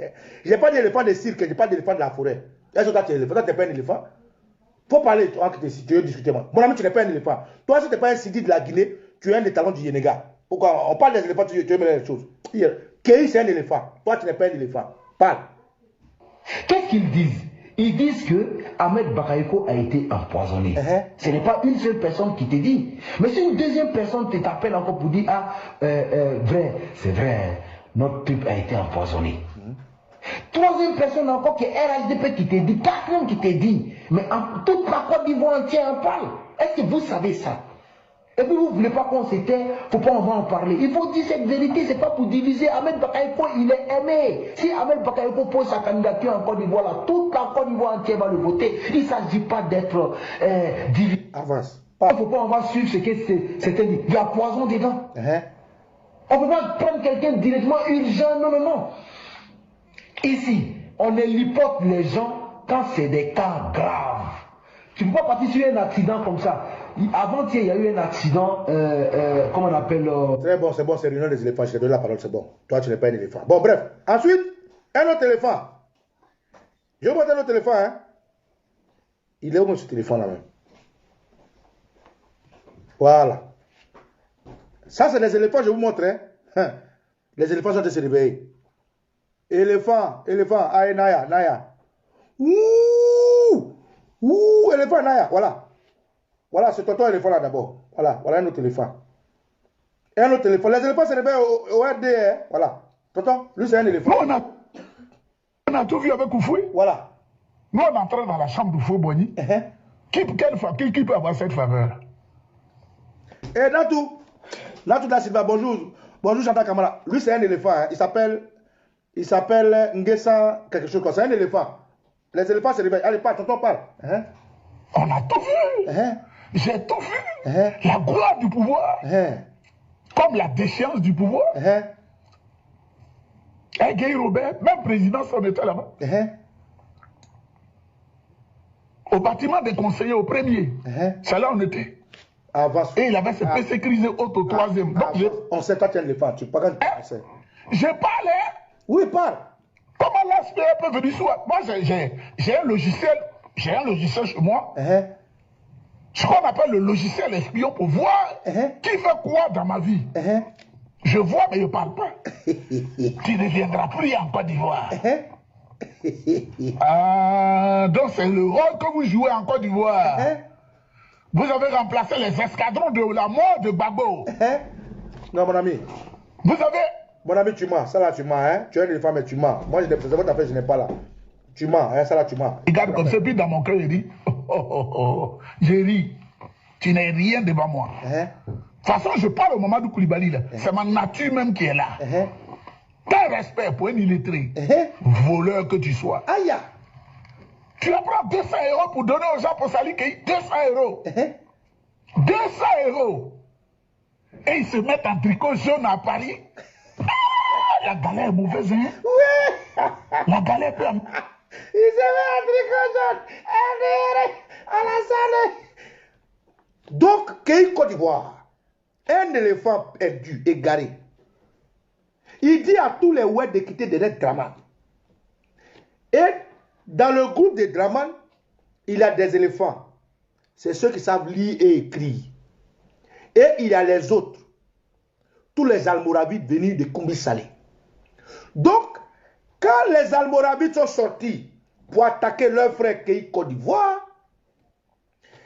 Je n'ai pas dit éléphant de cirque. Je parle d'éléphant de la forêt. Est-ce que toi, tu es éléphant? Toi, tu n'es pas un éléphant? Faut parler, toi, si tu veux discuter. Mon ami, tu n'es pas un éléphant. Toi, si tu n'es pas un Sidi de la Guinée, tu es un étalon du Yénéga. Pourquoi? On parle des éléphants, tu veux mêler les choses. Kéhi, c'est un éléphant. Toi, tu n'es pas un éléphant. Parle. Qu'est-ce qu'ils disent? Ils disent que Ahmed Bakayoko a été empoisonné. Ce n'est pas une seule personne qui te dit. Mais si une deuxième personne t'appelle encore pour dire, ah, vrai, c'est vrai, notre type a été empoisonné. Troisième personne encore qui est RHDP qui te dit, quatrième qui te dit, mais toute la Côte d'Ivoire entière en parle. Est-ce que vous savez ça? Et puis vous ne voulez pas qu'on s'éteint, il ne faut pas en parler. Il faut dire cette vérité, ce n'est pas pour diviser. Ahmed Bakayoko, il est aimé. Si Ahmed Bakayoko pose sa candidature en Côte d'Ivoire, là, toute la Côte d'Ivoire entière va le voter. Il ne s'agit pas d'être divisé. Avance. Il ne faut pas, on va suivre ce que c'était dit. Il y a poison dedans. On ne peut pas prendre quelqu'un directement urgent. Non, non, non. Ici, on élipote les gens quand c'est des cas graves. Tu ne peux pas partir sur un accident comme ça. Avant-hier, il y a eu un accident, comment on appelle... Très bon, c'est réunion des éléphants. Je te donne la parole, c'est bon. Toi, tu n'es pas un éléphant. Bon, bref. Ensuite, un autre éléphant. Je vous montre un autre éléphant. Hein. Il est où, ce téléphone là même? Voilà. Ça, c'est les éléphants, je vous montre. Hein. Les éléphants sont en train de se réveiller. Éléphant, aïe, Naya. Ouh, éléphant, Naya, voilà. Voilà, c'est tonton éléphant là d'abord. Voilà un autre éléphant. Et un autre éléphant. Les éléphants se réveillent au RD. Hein. Voilà. Tonton, lui c'est un éléphant. On a tout vu avec Oufoué. Voilà. Nous on entre dans la chambre d'Oufoué Boigny. Qui peut avoir cette faveur? Et Natou da Silva, bonjour. Bonjour Chantal Kamara. Lui c'est un éléphant. Hein. Il s'appelle Ngessa quelque chose comme ça. C'est un éléphant. Les éléphants se réveillent. Allez, parle, tonton parle. Hein? On a tout vu. J'ai tout vu. La gloire du pouvoir. Comme la déchéance du pouvoir. Et Guy Robert, même président, on était là-bas. Au bâtiment des conseillers, au premier. C'est là où on était. Avance. Et il avait ses PC crisés au troisième. Donc on sait pas qu'il y a l'éléphant. Tu parles. Je parle. Oui, parle. Comment l'ASPR peut venir sur... Moi, j'ai un logiciel. J'ai un logiciel chez moi. Ce qu'on appelle le logiciel espion pour voir qui fait quoi dans ma vie. Je vois, mais je ne parle pas. Tu ne viendras plus en Côte d'Ivoire. Donc c'est le rôle que vous jouez en Côte d'Ivoire. Vous avez remplacé les escadrons de la mort de Gbagbo. Non, mon ami. Vous avez... Mon ami, tu mens. Ça là, tu mens. Hein? Tu es un éléphant, mais tu mens. Moi, c'est votre affaire, je n'ai pas là. Tu mens. Hein? Ça là, tu mens. Regarde comme ça, puis dans mon cœur, il dit, je ris. Tu n'es rien devant moi. De toute façon, je parle au Mamadou Koulibaly. C'est ma nature même qui est là. Quel respect pour un illettré. Voleur que tu sois. Aïe. Tu apprends 200 € pour donner aux gens pour salir 200 €. 200 €. Et ils se mettent en tricot jaune à Paris. La galère est mauvaise, hein? Oui. La galère peut... Il se met en tricot jaune. À la salle. Donc, Kéhi Côte d'Ivoire, un éléphant perdu, égaré. Il dit à tous les oueds de quitter des Draman. Et dans le groupe des Draman, il y a des éléphants. C'est ceux qui savent lire et écrire. Et il y a les autres. Tous les Almoravides venus de Koumbi Salé. Donc, quand les Almoravides sont sortis pour attaquer leur frère Kéhi Côte d'Ivoire,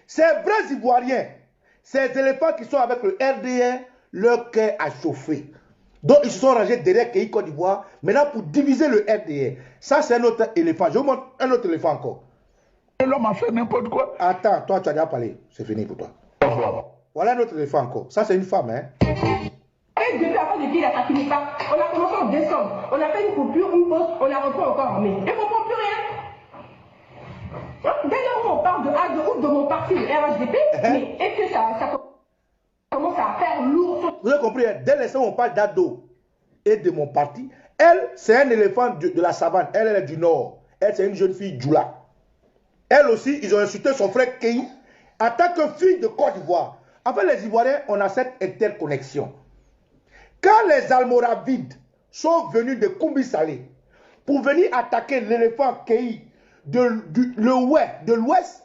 ces vrais Ivoiriens, ces éléphants qui sont avec le RDN, leur cœur a chauffé. Donc, ils se sont rangés derrière Kéhi Côte d'Ivoire, maintenant pour diviser le RDN. Ça, c'est un autre éléphant. Je vous montre un autre éléphant encore. L'homme a fait n'importe quoi. Attends, toi, tu as déjà parlé. C'est fini pour toi. Voilà un autre éléphant encore. Ça, c'est une femme, hein. Et depuis avant de dire ça finit pas, on a commencé en décembre. On a fait une coupure, une pause, on a repris encore en mai. Et on ne comprend plus rien. Dès lors où on parle de A, de mon parti, le RHDP, mais est-ce que ça commence à faire lourd? Vous avez compris, hein? Dès l'instant où on parle d'Ado et de mon parti, elle, c'est un éléphant de la savane. Elle est du nord. Elle, c'est une jeune fille Djoula. Elle aussi, ils ont insulté son frère Kei en tant que fille de Côte d'Ivoire. En fait, les Ivoiriens, on a cette interconnexion. Quand les Almoravides sont venus de Koumbi Salé pour venir attaquer l'éléphant Kei de l'ouest,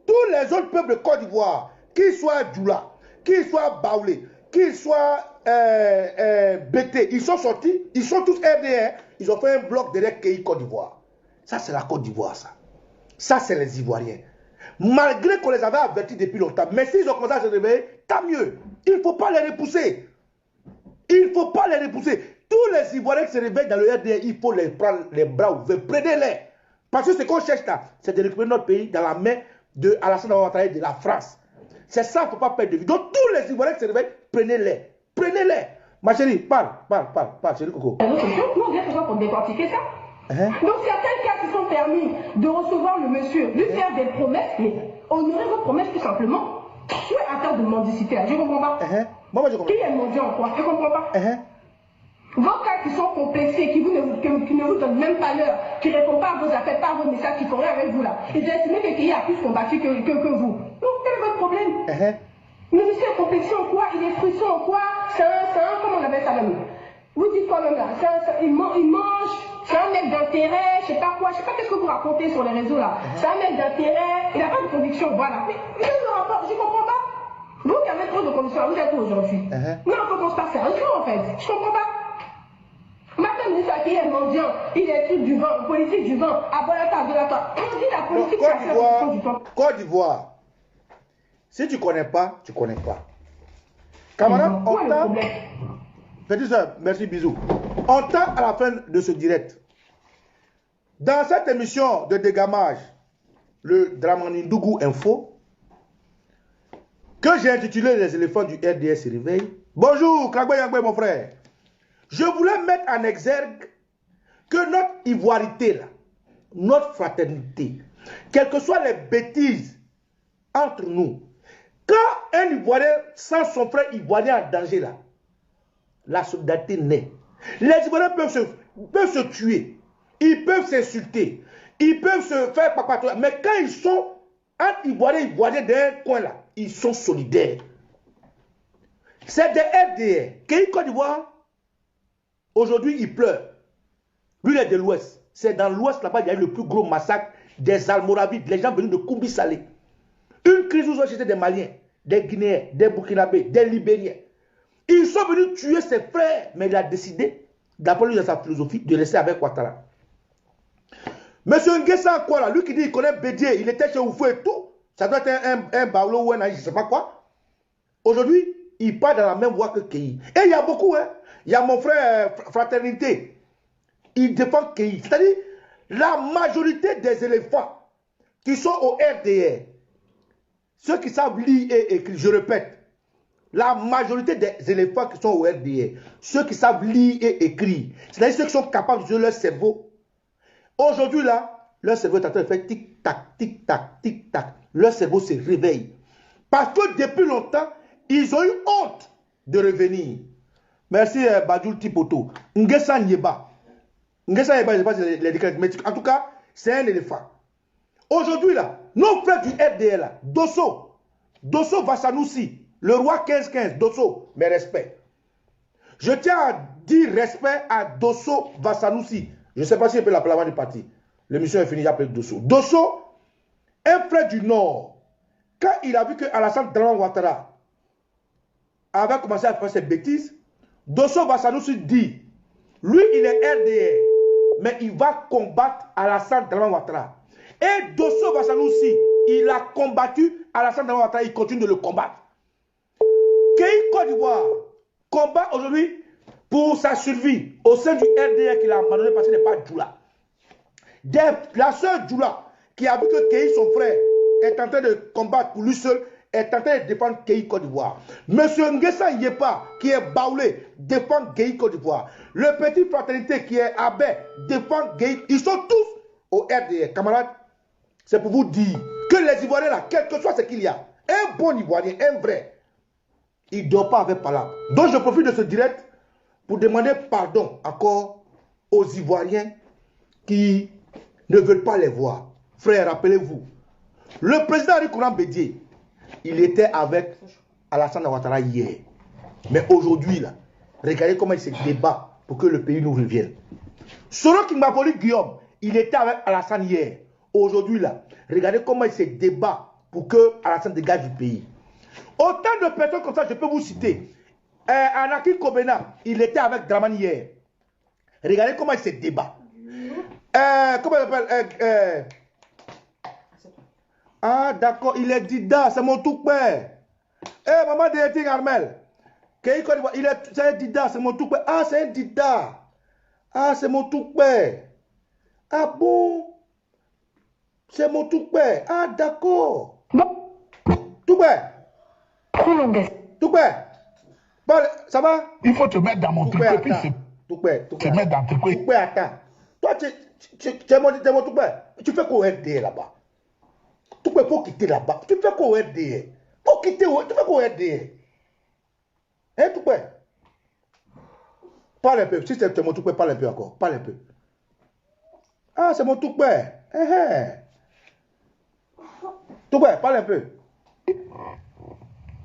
tous les autres peuples de Côte d'Ivoire, qu'ils soient Djoula, qu'ils soient Baoulé, qu'ils soient Bété, ils sont sortis, ils sont tous RDR, ils ont fait un bloc derrière Kei Côte d'Ivoire. Ça, c'est la Côte d'Ivoire, ça. Ça, c'est les Ivoiriens. Malgré qu'on les avait avertis depuis longtemps, mais s'ils ont commencé à se réveiller, tant mieux. Il ne faut pas les repousser. Il ne faut pas les repousser. Tous les Ivoiriens qui se réveillent dans le RDR, il faut les prendre les bras ouverts. Prenez-les. Parce que ce qu'on cherche là, c'est de récupérer notre pays dans la main de Alassane Ouattara et de la France. C'est ça, il ne faut pas perdre de vue. Donc tous les Ivoiriens qui se réveillent, prenez-les. Prenez-les. Ma chérie, parle, chérie Coco. Nous, on vient toujours pour décortiquer ça. Donc certains cas se sont permis de recevoir le monsieur, lui faire des promesses, mais honorer vos promesses tout simplement. Soit à terre de mendicité, je ne comprends pas. Moi, je comprends. Qui est mendiant quoi? Je ne comprends pas. Vos cas qui sont complexés, qui ne vous donnent même pas l'heure, qui ne répondent pas à vos appels, pas à vos messages, qui corrent avec vous là. Ils ont estimé que qui a plus combattu que vous. Donc quel est votre problème? Mais monsieur est complexé en quoi? Il est frustré en quoi? C'est un, comment on appelle ça même? Vous dites quoi même là? Il mange, c'est un mec d'intérêt, je sais pas quoi, je sais pas qu'est-ce que vous racontez sur les réseaux là. C'est un mec d'intérêt, il n'a pas de conviction, voilà. Mais le rapport, je comprends pas. Vous qui avez trop de convictions, vous êtes où aujourd'hui? Non, il faut qu'on se passe sérieusement en fait, je comprends pas. Madame dit ça qui est mendiant, il est truc du vent, politique du vent, abolatoire, abolatoire. On dit la politique, c'est la politique du vent. Côte d'Ivoire, si tu connais pas, tu connais pas. Camarade, on t'a... Petit soeur, merci, bisous. On t'a à la fin de ce direct. Dans cette émission de dégamage, le Dramandougou Info, que j'ai intitulé Les éléphants du RDS se réveillent. Bonjour, Kragbe Yangbe, mon frère. Je voulais mettre en exergue que notre ivoirité, là, notre fraternité, quelles que soient les bêtises entre nous, quand un Ivoirien sent son frère ivoirien en danger, là, la solidarité naît. Les Ivoiriens peuvent se tuer, ils peuvent s'insulter, ils peuvent se faire papatoyer, mais quand ils sont entre Ivoiriens dans un coin là, ils sont solidaires. C'est des RDR. Kei Côte d'Ivoire, aujourd'hui il pleure. Lui il est de l'Ouest. C'est dans l'Ouest là-bas il y a eu le plus gros massacre des Almoravides, les gens venus de Koumbi Salé. Une crise où c'était des Maliens, des Guinéens, des Burkinabés, des Libériens. Ils sont venus tuer ses frères, mais il a décidé, d'après lui dans sa philosophie, de rester avec Ouattara. Monsieur Nguessa, quoi là, lui qui dit qu'il connaît Bédier, il était chez Oufou et tout, ça doit être un Baoulou ou un je ne sais pas quoi. Aujourd'hui, il part dans la même voie que Kei. Et il y a beaucoup, hein. Il y a mon frère Fraternité, il défend Kei. C'est-à-dire, la majorité des éléphants qui sont au RDR, ceux qui savent lire et écrire, je répète, la majorité des éléphants qui sont au RDR, ceux qui savent lire et écrire, c'est-à-dire ceux qui sont capables d'utiliser leur cerveau, aujourd'hui là, leur cerveau est en train de faire tic-tac, tic-tac, tic-tac. Leur cerveau se réveille. Parce que depuis longtemps, ils ont eu honte de revenir. Merci Badjoul Tipoto. Nguessa Nyeba. Nguessa Nyeba, je ne sais pas si les décrets, mais en tout cas, c'est un éléphant. Aujourd'hui là, nos frères du RDR là, Dosso Vassanoussi, le roi 15-15, Dosso, mes respects. Je tiens à dire respect à Dosso Vassanoussi. Je ne sais pas si je peux l'appeler avant du parti. L'émission est finie, j'appelle Dosso. Dosso, un frère du Nord, quand il a vu que Alassane Ouattara avait commencé à faire ses bêtises, Dosso Vassanoussi dit, lui il est RDR, mais il va combattre Alassane Ouattara. Et Dosso Vassanoussi, il a combattu Alassane Ouattara, il continue de le combattre. Kei Côte d'Ivoire combat aujourd'hui pour sa survie au sein du RDR qu'il a abandonné parce qu'il n'est pas Djoula. La sœur Djoula, qui a vu que Kei, son frère, est en train de combattre pour lui seul, est en train de défendre Kei Côte d'Ivoire. Monsieur Nguessa Yepa, qui est Baoulé, défend Kei Côte d'Ivoire. Le petit fraternité qui est Abé, défend Kei. Ils sont tous au RDR. Camarades, c'est pour vous dire que les Ivoiriens là, quel que soit ce qu'il y a, un bon Ivoirien, un vrai, il ne doit pas avec palabre. Donc je profite de ce direct pour demander pardon encore aux Ivoiriens qui ne veulent pas les voir. Frère, rappelez-vous, le président Henri Konan Bédié, il était avec Alassane Ouattara hier. Mais aujourd'hui, là, regardez comment il se débat pour que le pays nous revienne. Soro Kingbapoli Guillaume, il était avec Alassane hier. Aujourd'hui, là, regardez comment il se débat pour que Alassane dégage du pays. Autant de personnes comme ça, je peux vous citer. Anaki Kobena, il était avec Dramani hier. Regardez comment il se débat. Comment il s'appelle Ah, d'accord, il est Dida, c'est mon tout père. Maman de Eting Armel. C'est un Dida, c'est mon tout père. Ah, c'est un Dida. Ah, c'est mon tout père. Ah bon? C'est mon tout père. Ah, d'accord. Tout père. Tout père. Ça va? Il faut te mettre dans mon truc et puis te mettre dans ton truc. Tout père, attends. Toi, tu es mon tout père. Tu fais quoi au RD là-bas? Tout père, faut quitter là-bas. Tu fais quoi au RD? Faut quitter, tu fais quoi au RD? Hein, tout père? Parle un peu. Si c'est mon tout père, parle un peu encore. Parle un peu. Ah, c'est mon tout père. Tout père, parle un peu.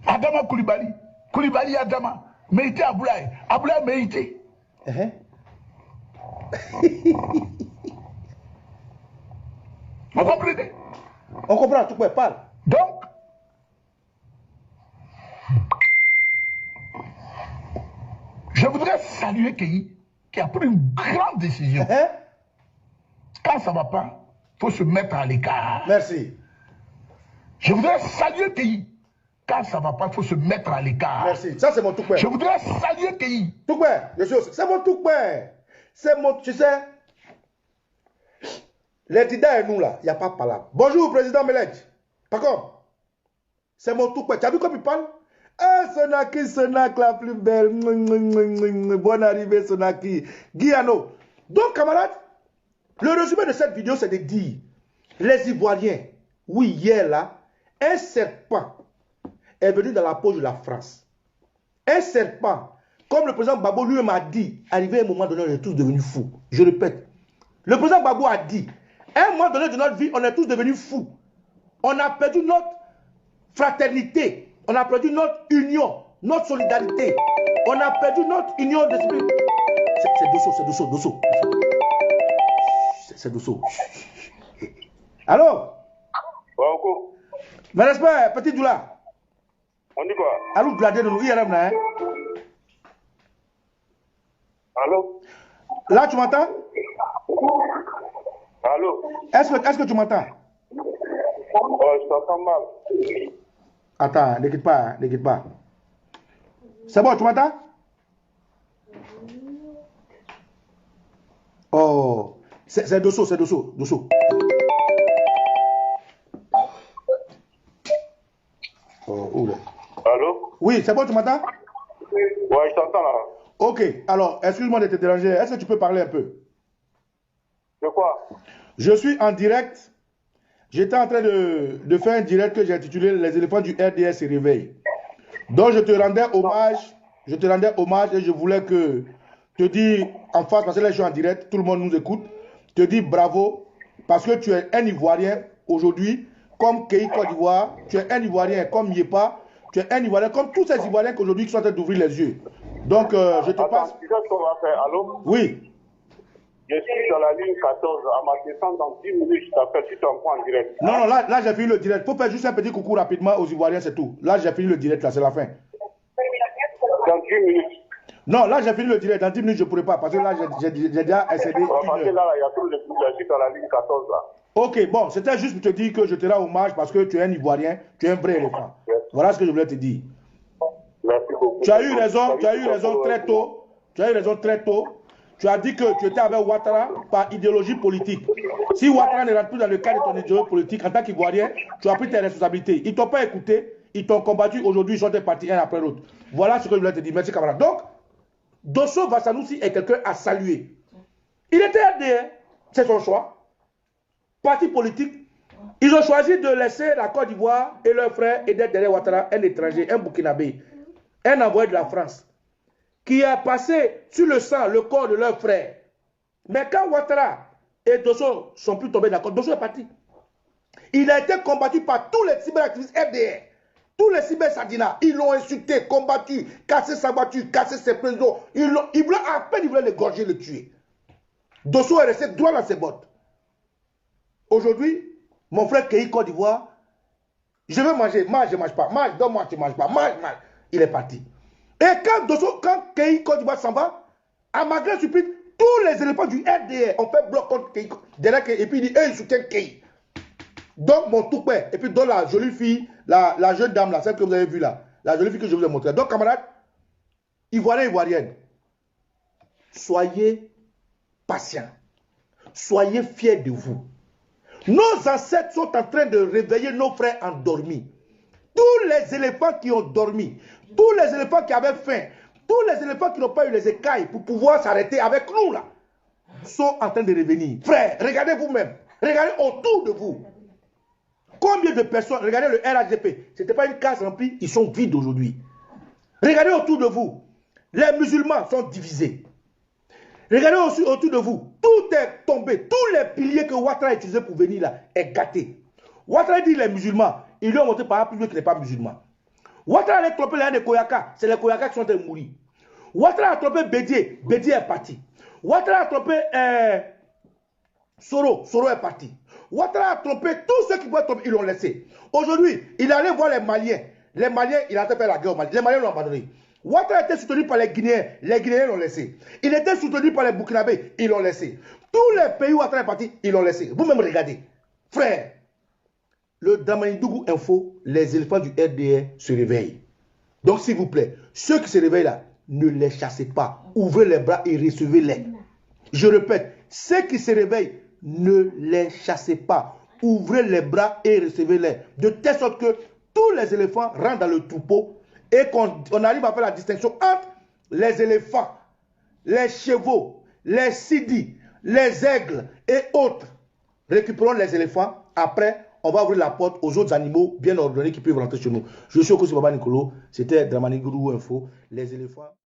Adama Koulibaly. Koulibaly Adama. Meïté Aboulaye. Aboulaye Meïté. Vous comprenez? On comprend, tout père, parle. Donc, je voudrais saluer Keyi qui a pris une grande décision. Quand ça ne va pas, il faut se mettre à l'écart. Merci. Je voudrais saluer Keyi. Quand ça ne va pas, il faut se mettre à l'écart. Merci. Ça, c'est mon tout père. Je voudrais saluer Keyi. Tout père, c'est mon tout père. C'est mon, tu sais, les Dida et nous là, il n'y a pas de parole. Bonjour, président Melech. Par contre, c'est mon tout père. Tu as vu comme il parle? Ah, Sonaki, Sonak la plus belle. Bonne arrivée, Sonaki. Guiano. Donc, camarades, le résumé de cette vidéo, c'est de dire, les Ivoiriens, oui, hier là, un serpent est venu dans la poche de la France. Un serpent, comme le président Gbagbo lui-même a dit, arrivé à un moment donné, on est tous devenus fous. Je répète, le président Gbagbo a dit, à un moment donné de notre vie, on est tous devenus fous. On a perdu notre fraternité. On a perdu notre union, notre solidarité. On a perdu notre union d'esprit. C'est Dosso. C'est Dosso. Allô? Bonjour. Mais n'est-ce pas, petit Doula? On dit quoi? Allô, Gladé de nous, IRM là, hein? Allô? Là, tu m'entends? Allô? Est-ce que tu m'entends? Je t'entends mal. Attends, ne quitte pas, ne quitte pas. C'est bon, tu m'entends? Oh, c'est Dosso. Oh, oula. Allô? Oui, c'est bon, tu m'entends? Ouais, je t'entends là. Ok, alors, excuse-moi de te déranger. Est-ce que tu peux parler un peu? De quoi? Je suis en direct. J'étais en train de faire un direct que j'ai intitulé Les éléphants du RDS se réveillent. Donc je te rendais hommage et je voulais te dire en face, parce que là je suis en direct, tout le monde nous écoute, te dire bravo, parce que tu es un Ivoirien aujourd'hui, comme Keyi Côte d'Ivoire, tu es un Ivoirien comme Yepa, tu es un Ivoirien comme tous ces Ivoiriens qu'aujourd'hui qui sont en train d'ouvrir les yeux. Donc je te passe... Tu sais ce qu'on va faire, allô? Oui. Je suis dans la ligne 14, à ma descente dans 10 minutes, je t'appelle, tu t'en prends en direct. Non, là j'ai fini le direct. Il faut faire juste un petit coucou rapidement aux Ivoiriens, c'est tout. Là j'ai fini le direct, là c'est la fin. Dans 10 minutes. Non, là j'ai fini le direct. Dans 10 minutes je ne pourrai pas, parce que là j'ai déjà essayé. Parce que là, il y a tout le monde, je suis dans la ligne 14 là. Ok, bon, c'était juste pour te dire que je te rends hommage parce que tu es un Ivoirien, tu es un vrai éléphant. Voilà ce que je voulais te dire. Merci beaucoup. Tu as eu raison très tôt. Tu as dit que tu étais avec Ouattara par idéologie politique. Si Ouattara ne rentre plus dans le cadre de ton idéologie politique, en tant qu'Ivoirien, tu as pris tes responsabilités. Ils ne t'ont pas écouté, ils t'ont combattu. Aujourd'hui, ils sont partis un après l'autre. Voilà ce que je voulais te dire. Merci, camarade. Donc, Dosso Vassanoussi est quelqu'un à saluer. Il était RDR, c'est son choix. Parti politique. Ils ont choisi de laisser la Côte d'Ivoire et leurs frères et d'être derrière Ouattara, un étranger, un Burkinabé, un envoyé de la France, qui a passé sur le sang le corps de leurs frères. Mais quand Ouattara Et Dosso sont plus tombés d'accord. Dosso est parti. Il a été combattu par tous les cyberactivistes FDR. Tous les cyber-sardinats, ils l'ont insulté, combattu, cassé sa voiture, cassé ses prisons. Ils voulaient à peine, ils voulaient l'égorger, le tuer. Dosso est resté droit dans ses bottes. Aujourd'hui, mon frère Kei Côte d'Ivoire, je veux manger, mange, je ne mange pas, mange, donne-moi, tu ne manges pas, mange. Il est parti. Et quand Kei Côte d'Ivoire s'en va, à ma grande surprise, tous les éléphants du RDR ont fait bloc contre Kei. Et puis il dit, ils soutiennent Kei. Donc mon tout père, et puis dans la jolie fille, la jeune dame là, celle que vous avez vue là, la jolie fille que je vous ai montrée. Donc camarades, Ivoiriens, Ivoiriennes, soyez patients, soyez fiers de vous. Nos ancêtres sont en train de réveiller nos frères endormis. Tous les éléphants qui ont dormi, tous les éléphants qui avaient faim, tous les éléphants qui n'ont pas eu les écailles pour pouvoir s'arrêter avec nous là, sont en train de revenir. Frères, regardez vous-même, regardez autour de vous. Combien de personnes, regardez le RHDP, ce n'était pas une case remplie, ils sont vides aujourd'hui. Regardez autour de vous, les musulmans sont divisés. Regardez aussi autour de vous, tout est tombé, tous les piliers que Ouattara a utilisés pour venir là, est gâté. Ouattara dit les musulmans, ils lui ont montré par exemple plus qu'il n'est pas musulman. Ouattara a trompé les gens de Koyaka, c'est les Koyaka qui sont en train de mourir. Ouattara a trompé Bédié, Bédié est parti. Ouattara a trompé Soro, Soro est parti. Ouattara a trompé tous ceux qui pouvaient tromper, ils l'ont laissé. Aujourd'hui, il allait voir les Maliens. Les Maliens, il a fait la guerre aux Maliens. Les Maliens l'ont abandonné. Ouattara était soutenu par les Guinéens. Les Guinéens l'ont laissé. Il était soutenu par les Burkinabés. Ils l'ont laissé. Tous les pays où Ouattara est parti, ils l'ont laissé. Vous-même regardez. Frère, le Damanidougou Info, les éléphants du RDR se réveillent. Donc s'il vous plaît, ceux qui se réveillent là, ne les chassez pas. Ouvrez les bras et recevez-les. Je répète, ceux qui se réveillent, ne les chassez pas. Ouvrez les bras et recevez-les. De telle sorte que tous les éléphants rentrent dans le troupeau et qu'on arrive à faire la distinction entre les éléphants, les chevaux, les sidis, les aigles et autres. Récupérons les éléphants. Après, on va ouvrir la porte aux autres animaux bien ordonnés qui peuvent rentrer chez nous. Je suis Okosi Baba Nicolo. C'était Damanidougou Info. Les éléphants.